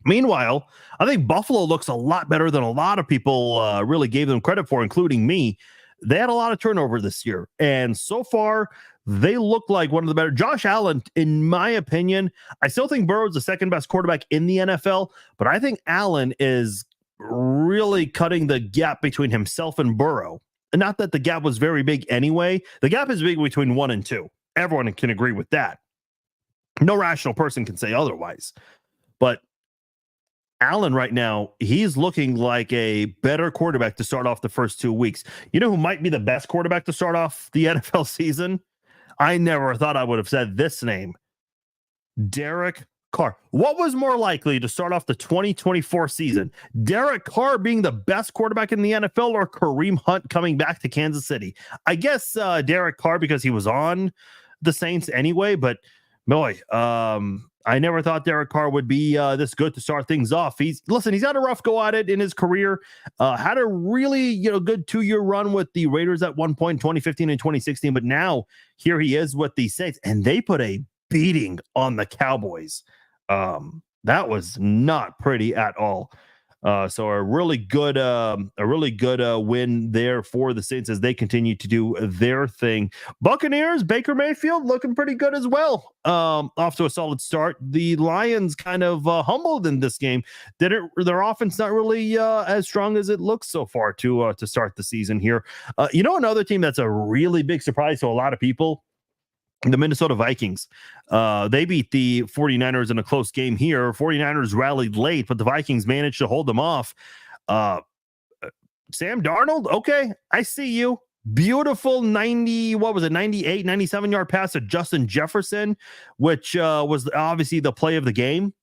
Meanwhile, I think Buffalo looks a lot better than a lot of people really gave them credit for, including me. They had a lot of turnover this year, and so far they look like one of the better. Josh Allen, in my opinion, I still think Burrow's the second best quarterback in the NFL, but I think Allen is really cutting the gap between himself and Burrow. And not that the gap was very big anyway. The gap is big between 1 and 2. Everyone can agree with that. No rational person can say otherwise. But Allen right now, he's looking like a better quarterback to start off the first 2 weeks. You know who might be the best quarterback to start off the NFL season? I never thought I would have said this name. Derek Carr. What was more likely to start off the 2024 season? Derek Carr being the best quarterback in the NFL or Kareem Hunt coming back to Kansas City? I guess Derek Carr because he was on the Saints anyway, but boy, I never thought Derek Carr would be this good to start things off. He's had a rough go at it in his career. Had a really good 2-year run with the Raiders at one point, 2015 and 2016. But now here he is with the Saints, and they put a beating on the Cowboys. That was not pretty at all. So a really good win there for the Saints as they continue to do their thing. Buccaneers, Baker Mayfield looking pretty good as well. Off to a solid start. The Lions kind of humbled in this game. Their offense not really as strong as it looks so far to start the season here. Another team that's a really big surprise to a lot of people, the Minnesota Vikings. They beat the 49ers in a close game here. 49ers rallied late, but the Vikings managed to hold them off. Sam Darnold, okay, I see you. Beautiful 98, 97-yard pass to Justin Jefferson, which was obviously the play of the game.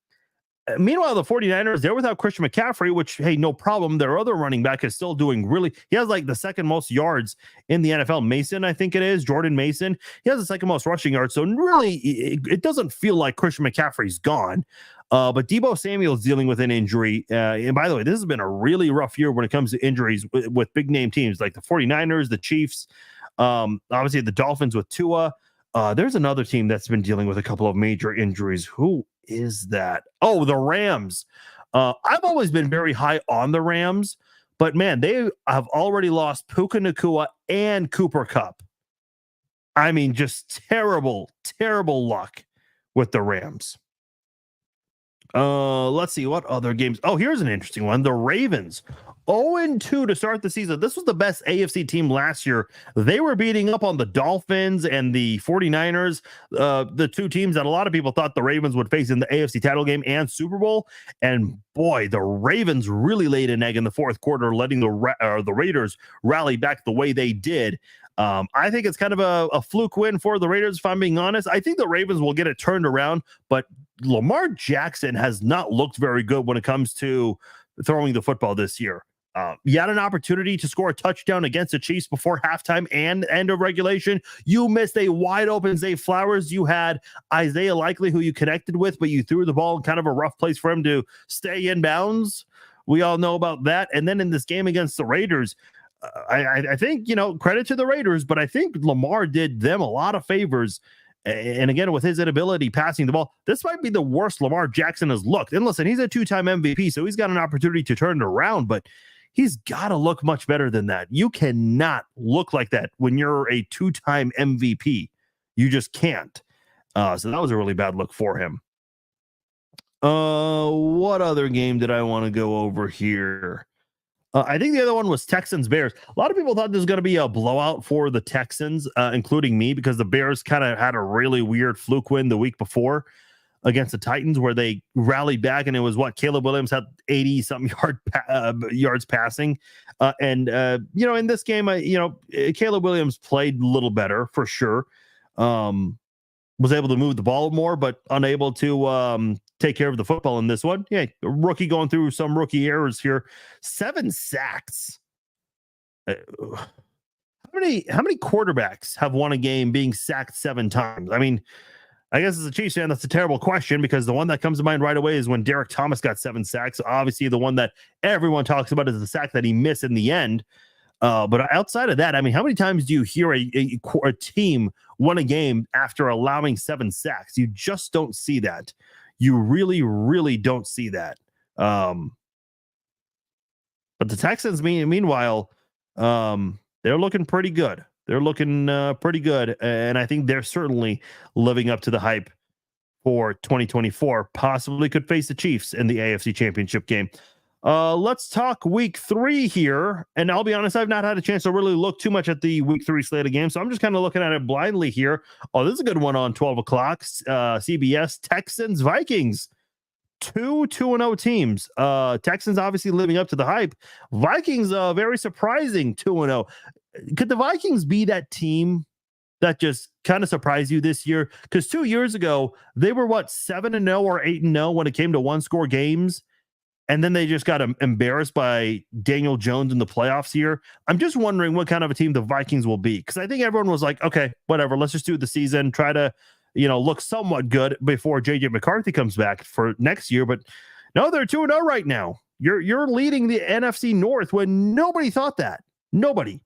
Meanwhile, the 49ers, they're without Christian McCaffrey, which, hey, no problem. Their other running back is still doing he has like the second most yards in the NFL. Mason, I think it is, Jordan Mason. He has the second most rushing yards. So really, it doesn't feel like Christian McCaffrey's gone. But Deebo Samuel's dealing with an injury. And by the way, this has been a really rough year when it comes to injuries with big name teams like the 49ers, the Chiefs, obviously the Dolphins with Tua. There's another team that's been dealing with a couple of major injuries. Who is that? Oh, the Rams. I've always been very high on the Rams, but man, they have already lost Puka Nacua and Cooper Kupp. I mean, just terrible luck with the Rams. Let's see what other games. Oh, here's an interesting one. The Ravens 0-2 to start the season. This was the best AFC team last year. They were beating up on the Dolphins and the 49ers, the two teams that a lot of people thought the Ravens would face in the AFC title game and Super Bowl. And boy, the Ravens really laid an egg in the fourth quarter, letting the Raiders rally back the way they did. I think it's kind of a fluke win for the Raiders, if I'm being honest. I think the Ravens will get it turned around, but Lamar Jackson has not looked very good when it comes to throwing the football this year. You had an opportunity to score a touchdown against the Chiefs before halftime and end of regulation. You missed a wide open Zay Flowers. You had Isaiah Likely, who you connected with, but you threw the ball in kind of a rough place for him to stay in bounds. We all know about that. And then in this game against the Raiders, I think, credit to the Raiders, but I think Lamar did them a lot of favors. And again, with his inability passing the ball, this might be the worst Lamar Jackson has looked. And listen, he's a 2-time MVP, so he's got an opportunity to turn it around, but he's got to look much better than that. You cannot look like that when you're a 2-time MVP. You just can't. So that was a really bad look for him. What other game did I want to go over here? I think the other one was Texans-Bears. A lot of people thought this was going to be a blowout for the Texans, including me, because the Bears kind of had a really weird fluke win the week before against the Titans where they rallied back, and it was Caleb Williams had 80-something yards passing. And in this game, Caleb Williams played a little better for sure. Was able to move the ball more, but unable to take care of the football in this one. Yeah, rookie going through some rookie errors here. 7 sacks. How many quarterbacks have won a game being sacked 7 times? I mean, I guess as a Chiefs fan, that's a terrible question because the one that comes to mind right away is when Derek Thomas got 7 sacks. Obviously, the one that everyone talks about is the sack that he missed in the end. But outside of that, I mean, how many times do you hear a team win a game after allowing 7 sacks? You just don't see that. You really, really don't see that. But the Texans, meanwhile, they're looking pretty good. They're looking pretty good. And I think they're certainly living up to the hype for 2024. Possibly could face the Chiefs in the AFC Championship game. Let's talk week 3 here. And I'll be honest, I've not had a chance to really look too much at the week 3 slate of games. So I'm just kind of looking at it blindly here. Oh, this is a good one on 12 o'clock. CBS, Texans, Vikings. 2-0 teams. Texans obviously living up to the hype. Vikings, very surprising 2-0. Could the Vikings be that team that just kind of surprised you this year? Because 2 years ago, they were 7-0 or 8-0 when it came to one-score games. And then they just got embarrassed by Daniel Jones in the playoffs here. I'm just wondering what kind of a team the Vikings will be. Because I think everyone was like, okay, whatever, let's just do the season. Try to look somewhat good before JJ McCarthy comes back for next year. But no, they're 2-0 right now. You're leading the NFC North when nobody thought that. Nobody.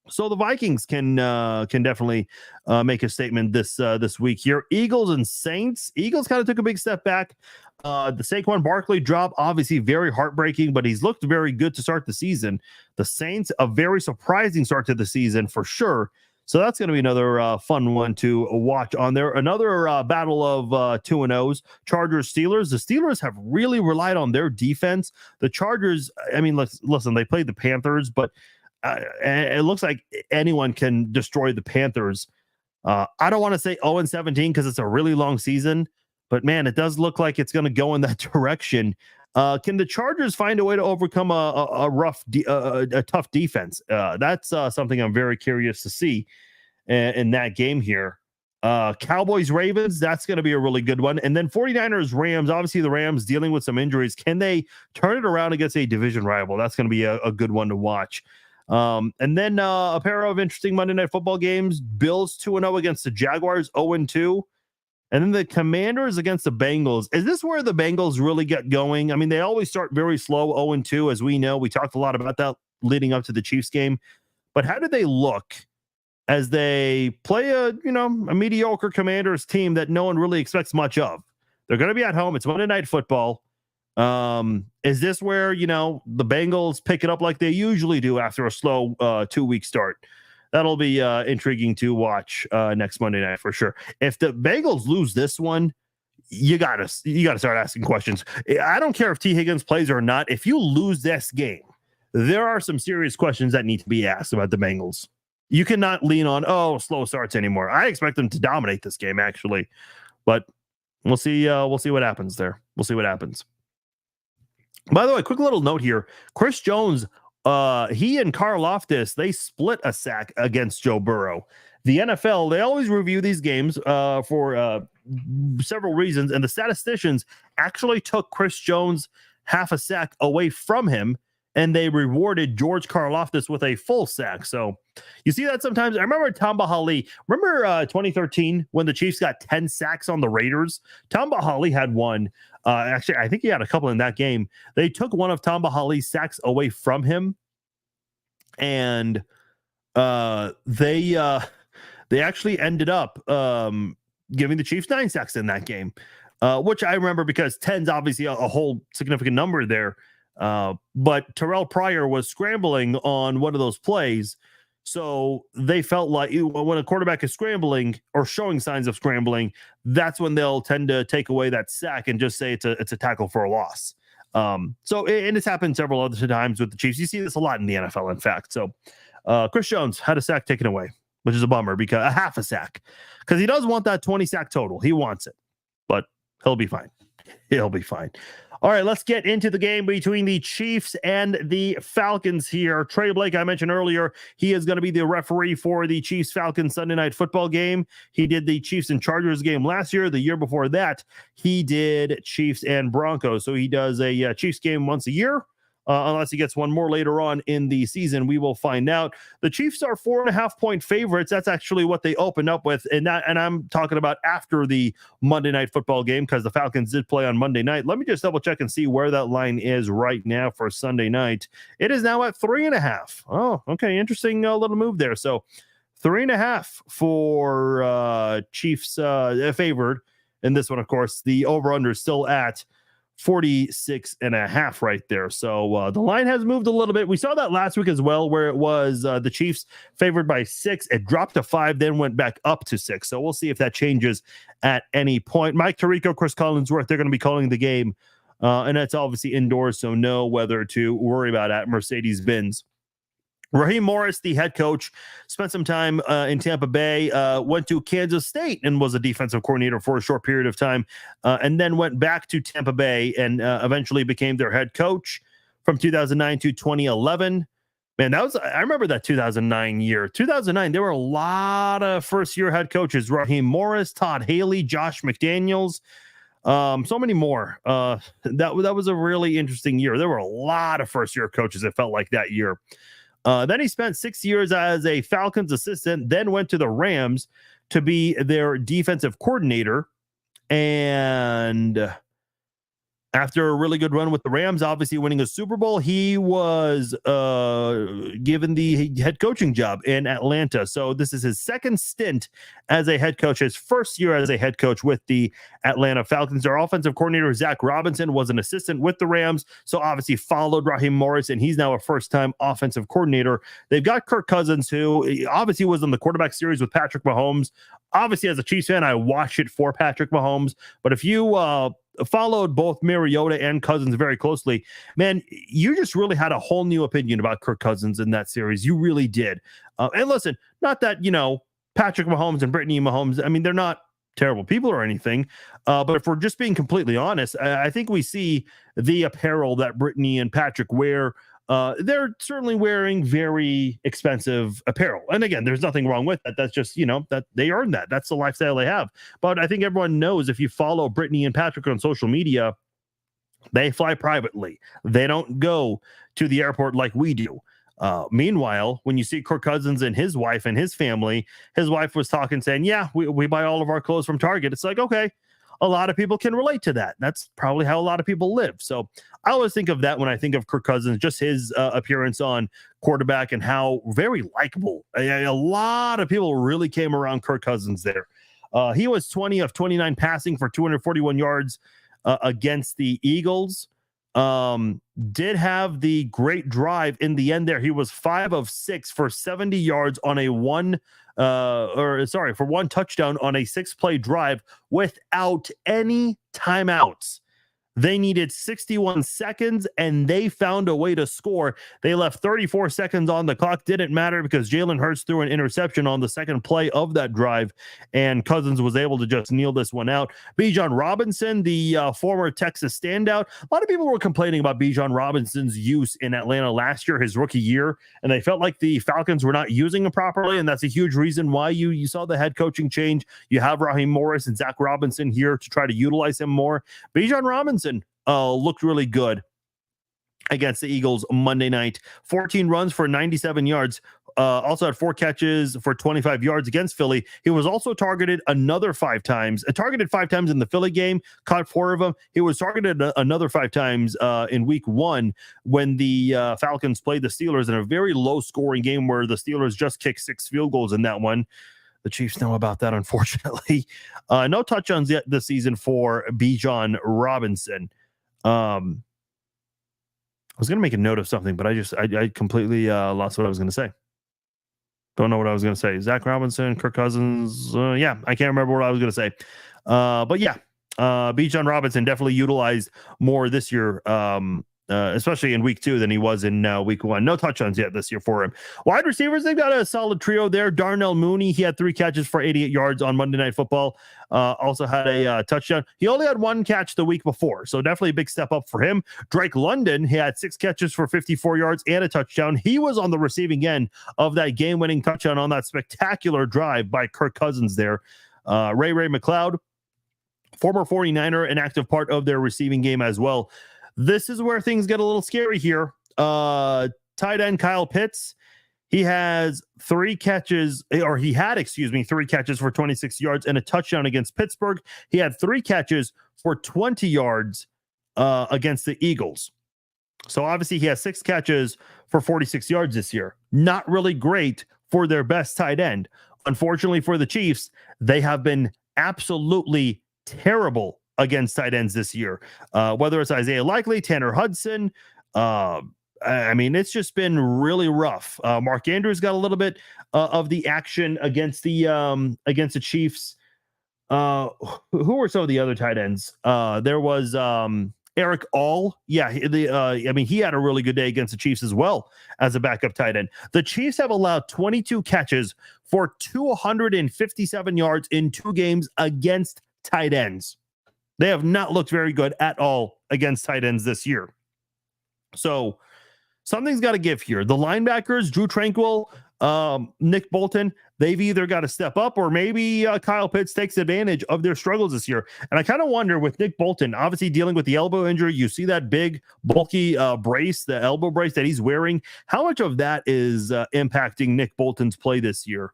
So the Vikings can definitely make a statement this week here. Eagles and Saints. Eagles kind of took a big step back. The Saquon Barkley drop, obviously very heartbreaking, but he's looked very good to start the season. The Saints, a very surprising start to the season for sure. So that's going to be another fun one to watch on there. Another battle of 2-0s, Chargers, Steelers. The Steelers have really relied on their defense. The Chargers, I mean, listen, they played the Panthers, but it looks like anyone can destroy the Panthers. I don't want to say 0-17 because it's a really long season, but man, it does look like it's going to go in that direction. Can the Chargers find a way to overcome a tough defense? That's something I'm very curious to see in that game here. Cowboys, Ravens, that's going to be a really good one. And then 49ers, Rams, obviously the Rams dealing with some injuries. Can they turn it around against a division rival? That's going to be a good one to watch. And then a pair of interesting Monday Night Football games. Bills 2-0 against the Jaguars, 0-2. And then the Commanders against the Bengals. Is this where the Bengals really get going? I mean, they always start very slow, 0-2, as we know. We talked a lot about that leading up to the Chiefs game. But how do they look as they play a mediocre Commanders team that no one really expects much of? They're going to be at home. It's Monday Night Football. Is this where, the Bengals pick it up like they usually do after a slow 2-week start? That'll be intriguing to watch next Monday night for sure. If the Bengals lose this one, you gotta start asking questions. I don't care if T. Higgins plays or not. If you lose this game, there are some serious questions that need to be asked about the Bengals. You cannot lean on slow starts anymore. I expect them to dominate this game actually, but we'll see. We'll see what happens there. We'll see what happens. By the way, quick little note here: Chris Jones. He and Karlaftis, they split a sack against Joe Burrow. The NFL, they always review these games for several reasons, and the statisticians actually took Chris Jones half a sack away from him, and they rewarded George Karlaftis with a full sack. So you see that sometimes. I remember Tamba Hali. Remember 2013 when the Chiefs got 10 sacks on the Raiders? Tamba Hali had one. Actually, I think he had a couple in that game. They took one of Tamba Hali's sacks away from him, and they actually ended up giving the Chiefs 9 sacks in that game, which I remember because 10's obviously a whole significant number there. But Terrell Pryor was scrambling on one of those plays. So they felt like when a quarterback is scrambling or showing signs of scrambling, that's when they'll tend to take away that sack and just say it's a tackle for a loss. And it's happened several other times with the Chiefs. You see this a lot in the NFL, in fact. So Chris Jones had a sack taken away, which is a bummer because a half a sack, because he does want that 20 sack total. He wants it, but he'll be fine. He'll be fine. All right, let's get into the game between the Chiefs and the Falcons here. Trey Blake, I mentioned earlier, he is going to be the referee for the Chiefs-Falcons Sunday Night Football game. He did the Chiefs and Chargers game last year. The year before that, he did Chiefs and Broncos. So he does a Chiefs game once a year. Unless he gets one more later on in the season, we will find out. The Chiefs are 4.5-point favorites. That's actually what they opened up with, and I'm talking about after the Monday Night Football game because the Falcons did play on Monday night. Let me just double check and see where that line is right now for Sunday night. It is now at 3.5. Oh, okay, interesting little move there. So 3.5 for Chiefs favored in this one. Of course, the over/under is still at 46.5 right there. So the line has moved a little bit. We saw that last week as well, where it was the Chiefs favored by 6. It dropped to 5, then went back up to 6. So we'll see if that changes at any point. Mike Tirico, Chris Collinsworth, they're going to be calling the game. And that's obviously indoors, so no weather to worry about at Mercedes-Benz. Raheem Morris, the head coach, spent some time in Tampa Bay, went to Kansas State and was a defensive coordinator for a short period of time, and then went back to Tampa Bay and eventually became their head coach from 2009 to 2011. Man, I remember that 2009 year. 2009, there were a lot of first-year head coaches. Raheem Morris, Todd Haley, Josh McDaniels, so many more. That was a really interesting year. There were a lot of first-year coaches, it felt like, that year. Then he spent 6 years as a Falcons assistant, then went to the Rams. to be their defensive coordinator. And after a really good run with the Rams, obviously winning a Super Bowl, he was given the head coaching job in Atlanta. So this is his second stint as a head coach, his first year as a head coach with the Atlanta Falcons. Their offensive coordinator, Zach Robinson, was an assistant with the Rams, so obviously followed Raheem Morris, and he's now a first-time offensive coordinator. They've got Kirk Cousins, who obviously was in the quarterback series with Patrick Mahomes. Obviously, as a Chiefs fan, I watch it for Patrick Mahomes, but if you followed both Mariota and Cousins very closely, man, you just really had a whole new opinion about Kirk Cousins in that series. You really did. And listen, not that, Patrick Mahomes and Brittany Mahomes, I mean, they're not terrible people or anything. But if we're just being completely honest, I think we see the apparel that Brittany and Patrick wear. They're certainly wearing very expensive apparel. And again, there's nothing wrong with that. That's just, that they earn that. That's the lifestyle they have. But I think everyone knows, if you follow Brittany and Patrick on social media, they fly privately. They don't go to the airport like we do. Meanwhile, when you see Kirk Cousins and his wife and his family, his wife was talking, saying, yeah, we buy all of our clothes from Target. It's like, okay, a lot of people can relate to that. That's probably how a lot of people live. So I always think of that when I think of Kirk Cousins, just his appearance on quarterback and how very likable. A lot of people really came around Kirk Cousins there. He was 20 of 29 passing for 241 yards against the Eagles. Did have the great drive in the end there. He was 5 of 6 for 70 yards on one touchdown on a 6-play drive without any timeouts. They needed 61 seconds, and they found a way to score. They left 34 seconds on the clock. Didn't matter because Jalen Hurts threw an interception on the second play of that drive, and Cousins was able to just kneel this one out. Bijan Robinson, the former Texas standout. A lot of people were complaining about Bijan Robinson's use in Atlanta last year, his rookie year, and they felt like the Falcons were not using him properly, and that's a huge reason why you saw the head coaching change. You have Raheem Morris and Zach Robinson here to try to utilize him more. Bijan Robinson looked really good against the Eagles Monday night. 14 runs for 97 yards. Also had 4 catches for 25 yards against Philly. He was also targeted another 5 times. Targeted 5 times in the Philly game, caught 4 of them. He was targeted another 5 times in week 1 when the Falcons played the Steelers in a very low-scoring game where the Steelers just kicked 6 field goals in that one. The Chiefs know about that, unfortunately. No touchdowns yet this season for Bijan Robinson. I was going to make a note of something, but I completely lost what I was going to say. Don't know what I was going to say. Zach Robinson, Kirk Cousins. Yeah, I can't remember what I was going to say. But yeah, Bijan Robinson definitely utilized more this year, especially in week 2 than he was in week 1. No touchdowns yet this year for him. Wide receivers, they've got a solid trio there. Darnell Mooney, he had 3 catches for 88 yards on Monday Night Football. Also had a touchdown. He only had 1 catch the week before, so definitely a big step up for him. Drake London, he had 6 catches for 54 yards and a touchdown. He was on the receiving end of that game-winning touchdown on that spectacular drive by Kirk Cousins there. Ray McLeod, former 49er, an active part of their receiving game as well. This is where things get a little scary here. Tight end Kyle Pitts, he had 3 catches for 26 yards and a touchdown against Pittsburgh. He had 3 catches for 20 yards against the Eagles. So obviously he has 6 catches for 46 yards this year. Not really great for their best tight end. Unfortunately for the Chiefs, they have been absolutely terrible against tight ends this year, whether it's Isaiah Likely, Tanner Hudson. I mean, it's just been really rough. Mark Andrews got a little bit of the action against the Chiefs. Who were some of the other tight ends? There was Eric All. Yeah, I mean, he had a really good day against the Chiefs as well as a backup tight end. The Chiefs have allowed 22 catches for 257 yards in 2 games against tight ends. They have not looked very good at all against tight ends this year. So something's got to give here. The linebackers, Drew Tranquill, Nick Bolton, they've either got to step up or maybe Kyle Pitts takes advantage of their struggles this year. And I kind of wonder with Nick Bolton, obviously dealing with the elbow injury, you see that big, bulky brace, the elbow brace that he's wearing. How much of that is impacting Nick Bolton's play this year?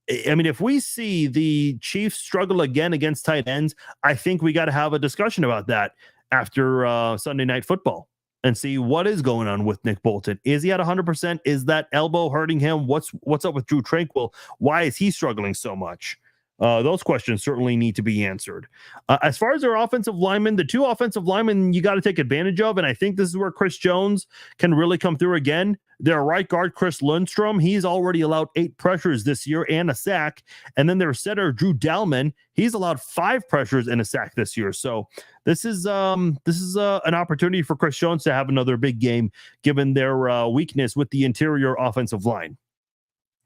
I mean, if we see the Chiefs struggle again against tight ends, I think we got to have a discussion about that after Sunday Night Football and see what is going on with Nick Bolton. Is he at 100%? Is that elbow hurting him? What's up with Drew Tranquill? Why is he struggling so much? Those questions certainly need to be answered. As far as their offensive linemen, the two offensive linemen you got to take advantage of, and I think this is where Chris Jones can really come through again. Their right guard, Chris Lundstrom, he's already allowed 8 pressures this year and a sack. And then their center, Drew Dalman, he's allowed 5 pressures and a sack this year. So this is an opportunity for Chris Jones to have another big game, given their weakness with the interior offensive line.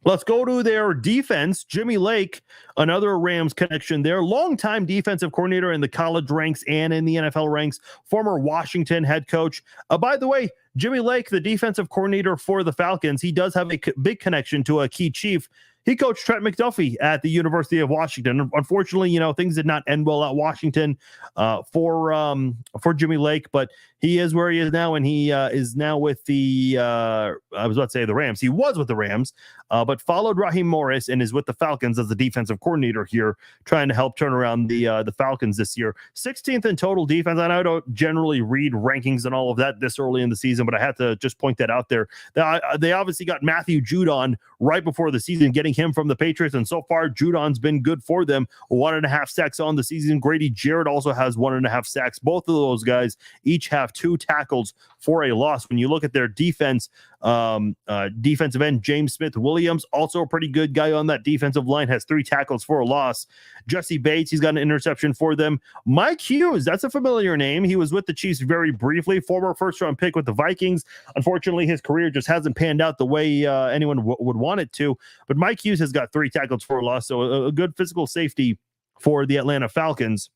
Let's go to their defense. Jimmy Lake, another Rams connection there. Longtime defensive coordinator in the college ranks and in the NFL ranks. Former Washington head coach. By the way, Jimmy Lake, the defensive coordinator for the Falcons, he does have a big connection to a key chief. He coached Trent McDuffie at the University of Washington. Unfortunately, things did not end well at Washington for Jimmy Lake, but he is where he is now, and he is now with the the Rams. He was with the Rams, but followed Raheem Morris and is with the Falcons as the defensive coordinator here, trying to help turn around the Falcons this year. 16th in total defense. And I don't generally read rankings and all of that this early in the season, but I had to just point that out there. They obviously got Matthew Judon right before the season, getting him from the Patriots, and so far Judon's been good for them. 1.5 sacks on the season. Grady Jarrett also has 1.5 sacks. Both of those guys each have 2 tackles for a loss. When you look at their defense, defensive end James Smith-Williams, also a pretty good guy on that defensive line, has 3 tackles for a loss. Jesse Bates, he's got an interception for them. Mike Hughes, that's a familiar name. He was with the Chiefs very briefly, former first-round pick with the Vikings. Unfortunately, his career just hasn't panned out the way anyone would want it to. But Mike Hughes has got 3 tackles for a loss, so a good physical safety for the Atlanta Falcons.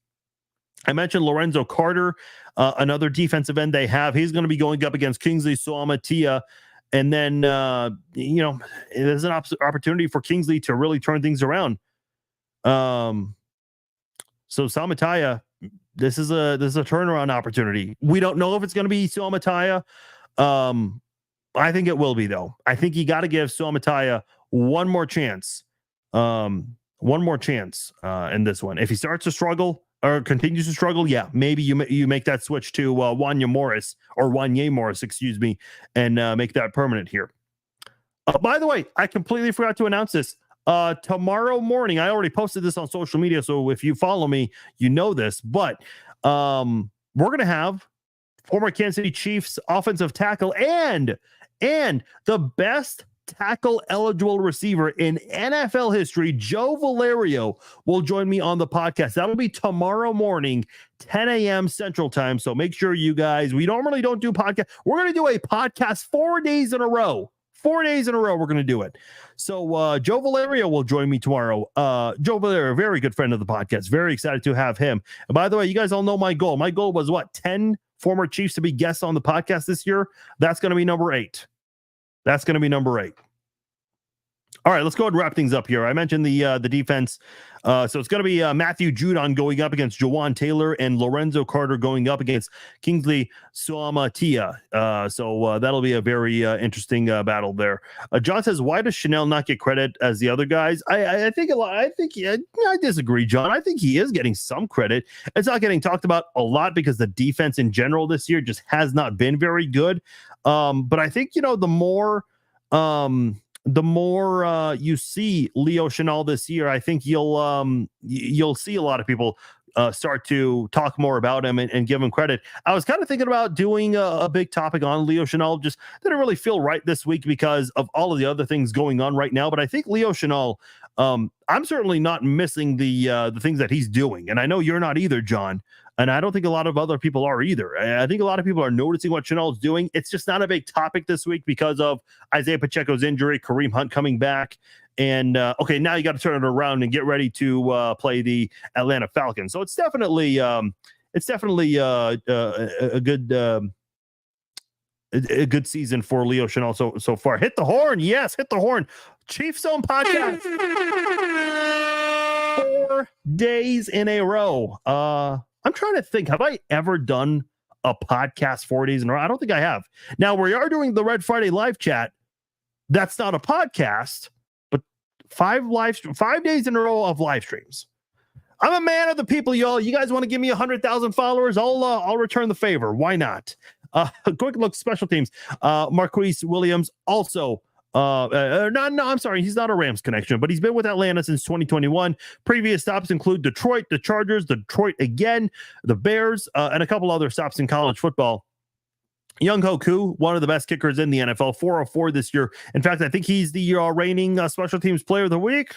I mentioned Lorenzo Carter, another defensive end they have. He's going to be going up against Kingsley Suamataia. And then, there's an opportunity for Kingsley to really turn things around. So Suamataia, this is a turnaround opportunity. We don't know if it's going to be Suamataia. I think it will be, though. I think you got to give Suamataia one more chance. In this one. If he starts to struggle or continues to struggle, yeah, maybe you make that switch to Wanya Morris, and make that permanent here. By the way, I completely forgot to announce this. Tomorrow morning, I already posted this on social media, so if you follow me, you know this, but we're going to have former Kansas City Chiefs offensive tackle and the best tackle eligible receiver in NFL history, Joe Valerio, will join me on the podcast. That'll be tomorrow morning, 10 a.m. Central Time. So make sure you guys, we normally don't do podcast. We're going to do a podcast 4 days in a row. 4 days in a row, we're going to do it. So Joe Valerio will join me tomorrow. Joe Valerio, a very good friend of the podcast. Very excited to have him. And by the way, you guys all know my goal. My goal was 10 former Chiefs to be guests on the podcast this year. That's going to be number 8. All right, let's go ahead and wrap things up here. I mentioned the defense. So it's going to be Matthew Judon going up against Jawan Taylor and Lorenzo Carter going up against Kingsley Suamataia. So that'll be a very interesting battle there. John says, why does Chanel not get credit as the other guys? I disagree, John. I think he is getting some credit. It's not getting talked about a lot because the defense in general this year just has not been very good. But I think, the more you see Leo Chenal this year, I think you'll see a lot of people start to talk more about him and give him credit. I was kind of thinking about doing a big topic on Leo Chenal. Just didn't really feel right this week because of all of the other things going on right now. But I think Leo Chenal, I'm certainly not missing the things that he's doing. And I know you're not either, John. And I don't think a lot of other people are either. I think a lot of people are noticing what Chanel's doing. It's just not a big topic this week because of Isaiah Pacheco's injury, Kareem Hunt coming back. And, okay, now you got to turn it around and get ready to play the Atlanta Falcons. So it's definitely a good season for Leo Chenal so far. Hit the horn. Yes, hit the horn. Chiefs Zone Podcast. 4 days in a row. I'm trying to think, have I ever done a podcast 4 days in a row? I don't think I have. Now, we are doing the Red Friday live chat. That's not a podcast, but 5 days in a row of live streams. I'm a man of the people, y'all. You guys want to give me 100,000 followers? I'll return the favor. Why not? A quick look, special teams. Marquise Williams also. I'm sorry, he's not a Rams connection, but he's been with Atlanta since 2021. Previous stops include Detroit, the Chargers, Detroit again, the Bears, and a couple other stops in college football. Young Hoku, one of the best kickers in the NFL, 404 this year. In fact, I think he's the reigning special teams player of the week.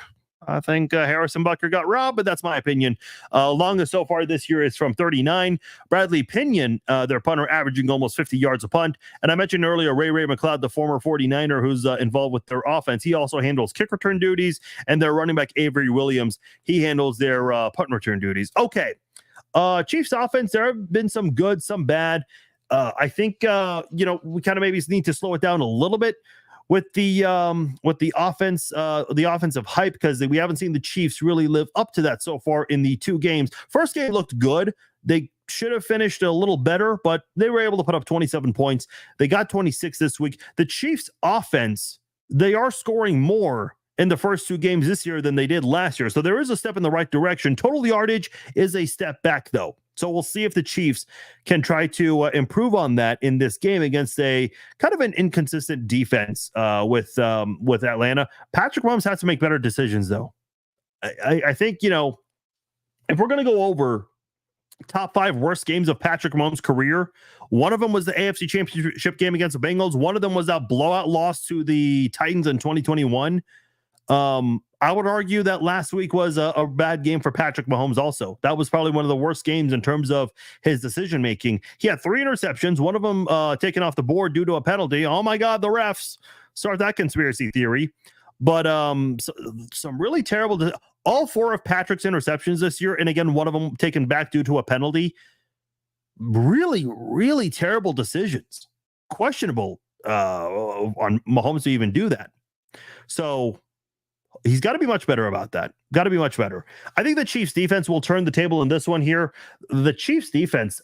I think Harrison Butker got robbed, but that's my opinion. Longest so far this year is from 39. Bradley Pinion, their punter, averaging almost 50 yards a punt. And I mentioned earlier Ray McLeod, the former 49er who's involved with their offense. He also handles kick return duties, and their running back Avery Williams, he handles their punt return duties. Okay. Chiefs offense, there have been some good, some bad. I think, we kind of maybe need to slow it down a little bit with the offense, the offensive hype, because we haven't seen the Chiefs really live up to that so far in the 2 games. First game looked good. They should have finished a little better, but they were able to put up 27 points. They got 26 this week. The Chiefs offense, they are scoring more in the first 2 games this year than they did last year. So there is a step in the right direction. Total yardage is a step back, though. So we'll see if the Chiefs can try to improve on that in this game against a kind of an inconsistent defense with Atlanta. Patrick Mahomes has to make better decisions, though. I think, if we're going to go over top 5 worst games of Patrick Mahomes' career, one of them was the AFC Championship game against the Bengals. One of them was that blowout loss to the Titans in 2021. I would argue that last week was a bad game for Patrick Mahomes also. That was probably one of the worst games in terms of his decision-making. He had 3 interceptions, one of them taken off the board due to a penalty. Oh my God, the refs. Start that conspiracy theory. But some really terrible, all 4 of Patrick's interceptions this year, and again, one of them taken back due to a penalty. Really, really terrible decisions. Questionable on Mahomes to even do that. So he's got to be much better about that. Got to be much better. I think the Chiefs defense will turn the table in this one here. The Chiefs defense,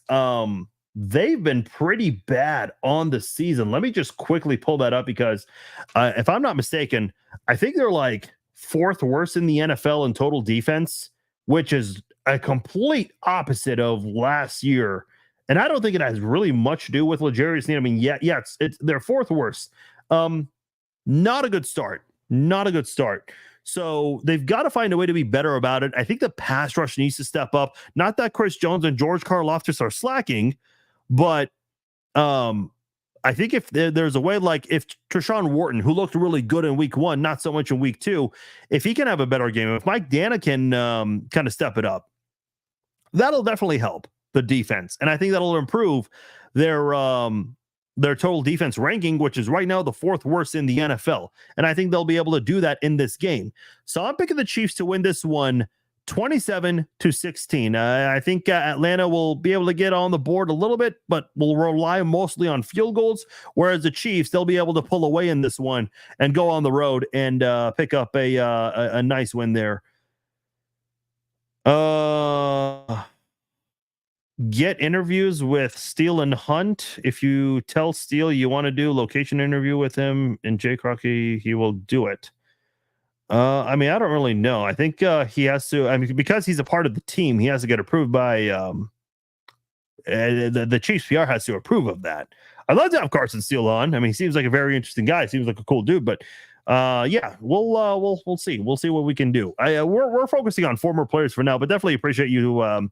they've been pretty bad on the season. Let me just quickly pull that up because if I'm not mistaken, I think they're like 4th worst in the NFL in total defense, which is a complete opposite of last year. And I don't think it has really much to do with L'Jarius Sneed. I mean, it's they're 4th worst. Not a good start. Not a good start. So they've got to find a way to be better about it. I think the pass rush needs to step up. Not that Chris Jones and George Karlaftis are slacking, but I think if there's a way, like if Treshaun Wharton, who looked really good in week 1, not so much in week 2, if he can have a better game, if Mike Dana can kind of step it up, that'll definitely help the defense. And I think that'll improve their total defense ranking, which is right now the 4th worst in the NFL. And I think they'll be able to do that in this game. So I'm picking the Chiefs to win this one 27-16. I think Atlanta will be able to get on the board a little bit, but will rely mostly on field goals. Whereas the Chiefs, they'll be able to pull away in this one and go on the road and pick up a nice win there. Get interviews with Steele and Hunt. If you tell Steele you want to do location interview with him and Jay Crockett, he will do it. I mean, I don't really know. I think he has to. I mean, because he's a part of the team, he has to get approved by the Chiefs PR has to approve of that. I'd love to have Carson Steele on. I mean, he seems like a very interesting guy. Seems like a cool dude. But yeah, we'll see. We'll see what we can do. We're focusing on former players for now, but definitely appreciate you.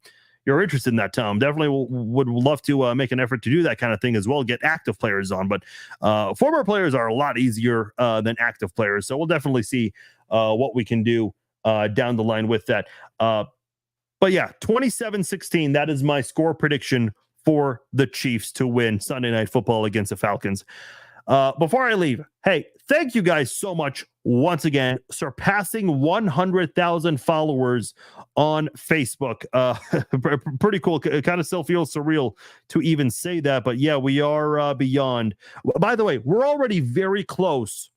You're interested in that, Tom. Definitely would love to make an effort to do that kind of thing as well. Get active players on, but former players are a lot easier than active players. So we'll definitely see what we can do down the line with that. But yeah, 27-16. That is my score prediction for the Chiefs to win Sunday Night Football against the Falcons. Before I leave, hey, thank you guys so much once again, surpassing 100,000 followers on Facebook. Pretty cool. It kind of still feels surreal to even say that, but yeah, we are beyond. By the way, we're already very close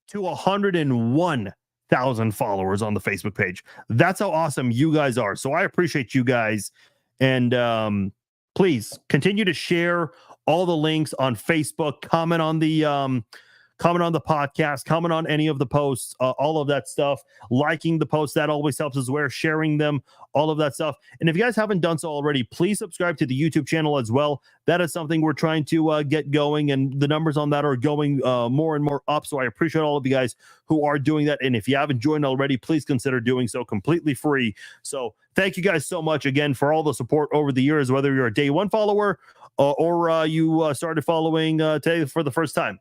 to 101,000 followers on the Facebook page. That's how awesome you guys are. So I appreciate you guys. And please continue to share all the links on Facebook. Comment comment on the podcast, comment on any of the posts, all of that stuff, liking the posts. That always helps as well, sharing them, all of that stuff. And if you guys haven't done so already, please subscribe to the YouTube channel as well. That is something we're trying to get going, and the numbers on that are going more and more up. So I appreciate all of you guys who are doing that. And if you haven't joined already, please consider doing so, completely free. So thank you guys so much again for all the support over the years, whether you're a day one follower or you started following today for the first time.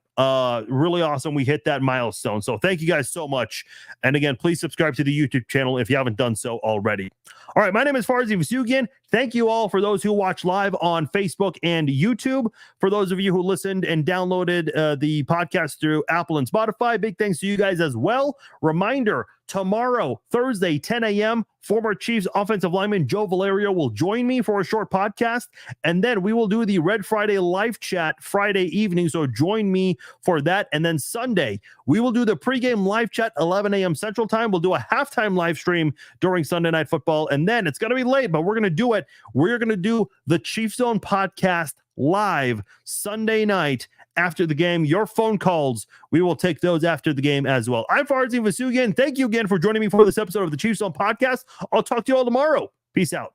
Really awesome. We hit that milestone. So thank you guys so much. And again, please subscribe to the YouTube channel if you haven't done so already. All right. My name is Farzi Vasugian. Thank you all for those who watch live on Facebook and YouTube. For those of you who listened and downloaded the podcast through Apple and Spotify, big thanks to you guys as well. Reminder, tomorrow, Thursday, 10 a.m., former Chiefs offensive lineman Joe Valerio will join me for a short podcast, and then we will do the Red Friday live chat Friday evening, so join me for that. And then Sunday, we will do the pregame live chat, 11 a.m. Central Time. We'll do a halftime live stream during Sunday Night Football, and then it's going to be late, but we're going to do it. We're going to do the Chiefs Zone podcast live Sunday night after the game. Your phone calls, we will take those after the game as well. I'm Farzi Vasugian. Thank you again for joining me for this episode of the Chiefs Zone podcast. I'll talk to you all tomorrow. Peace out.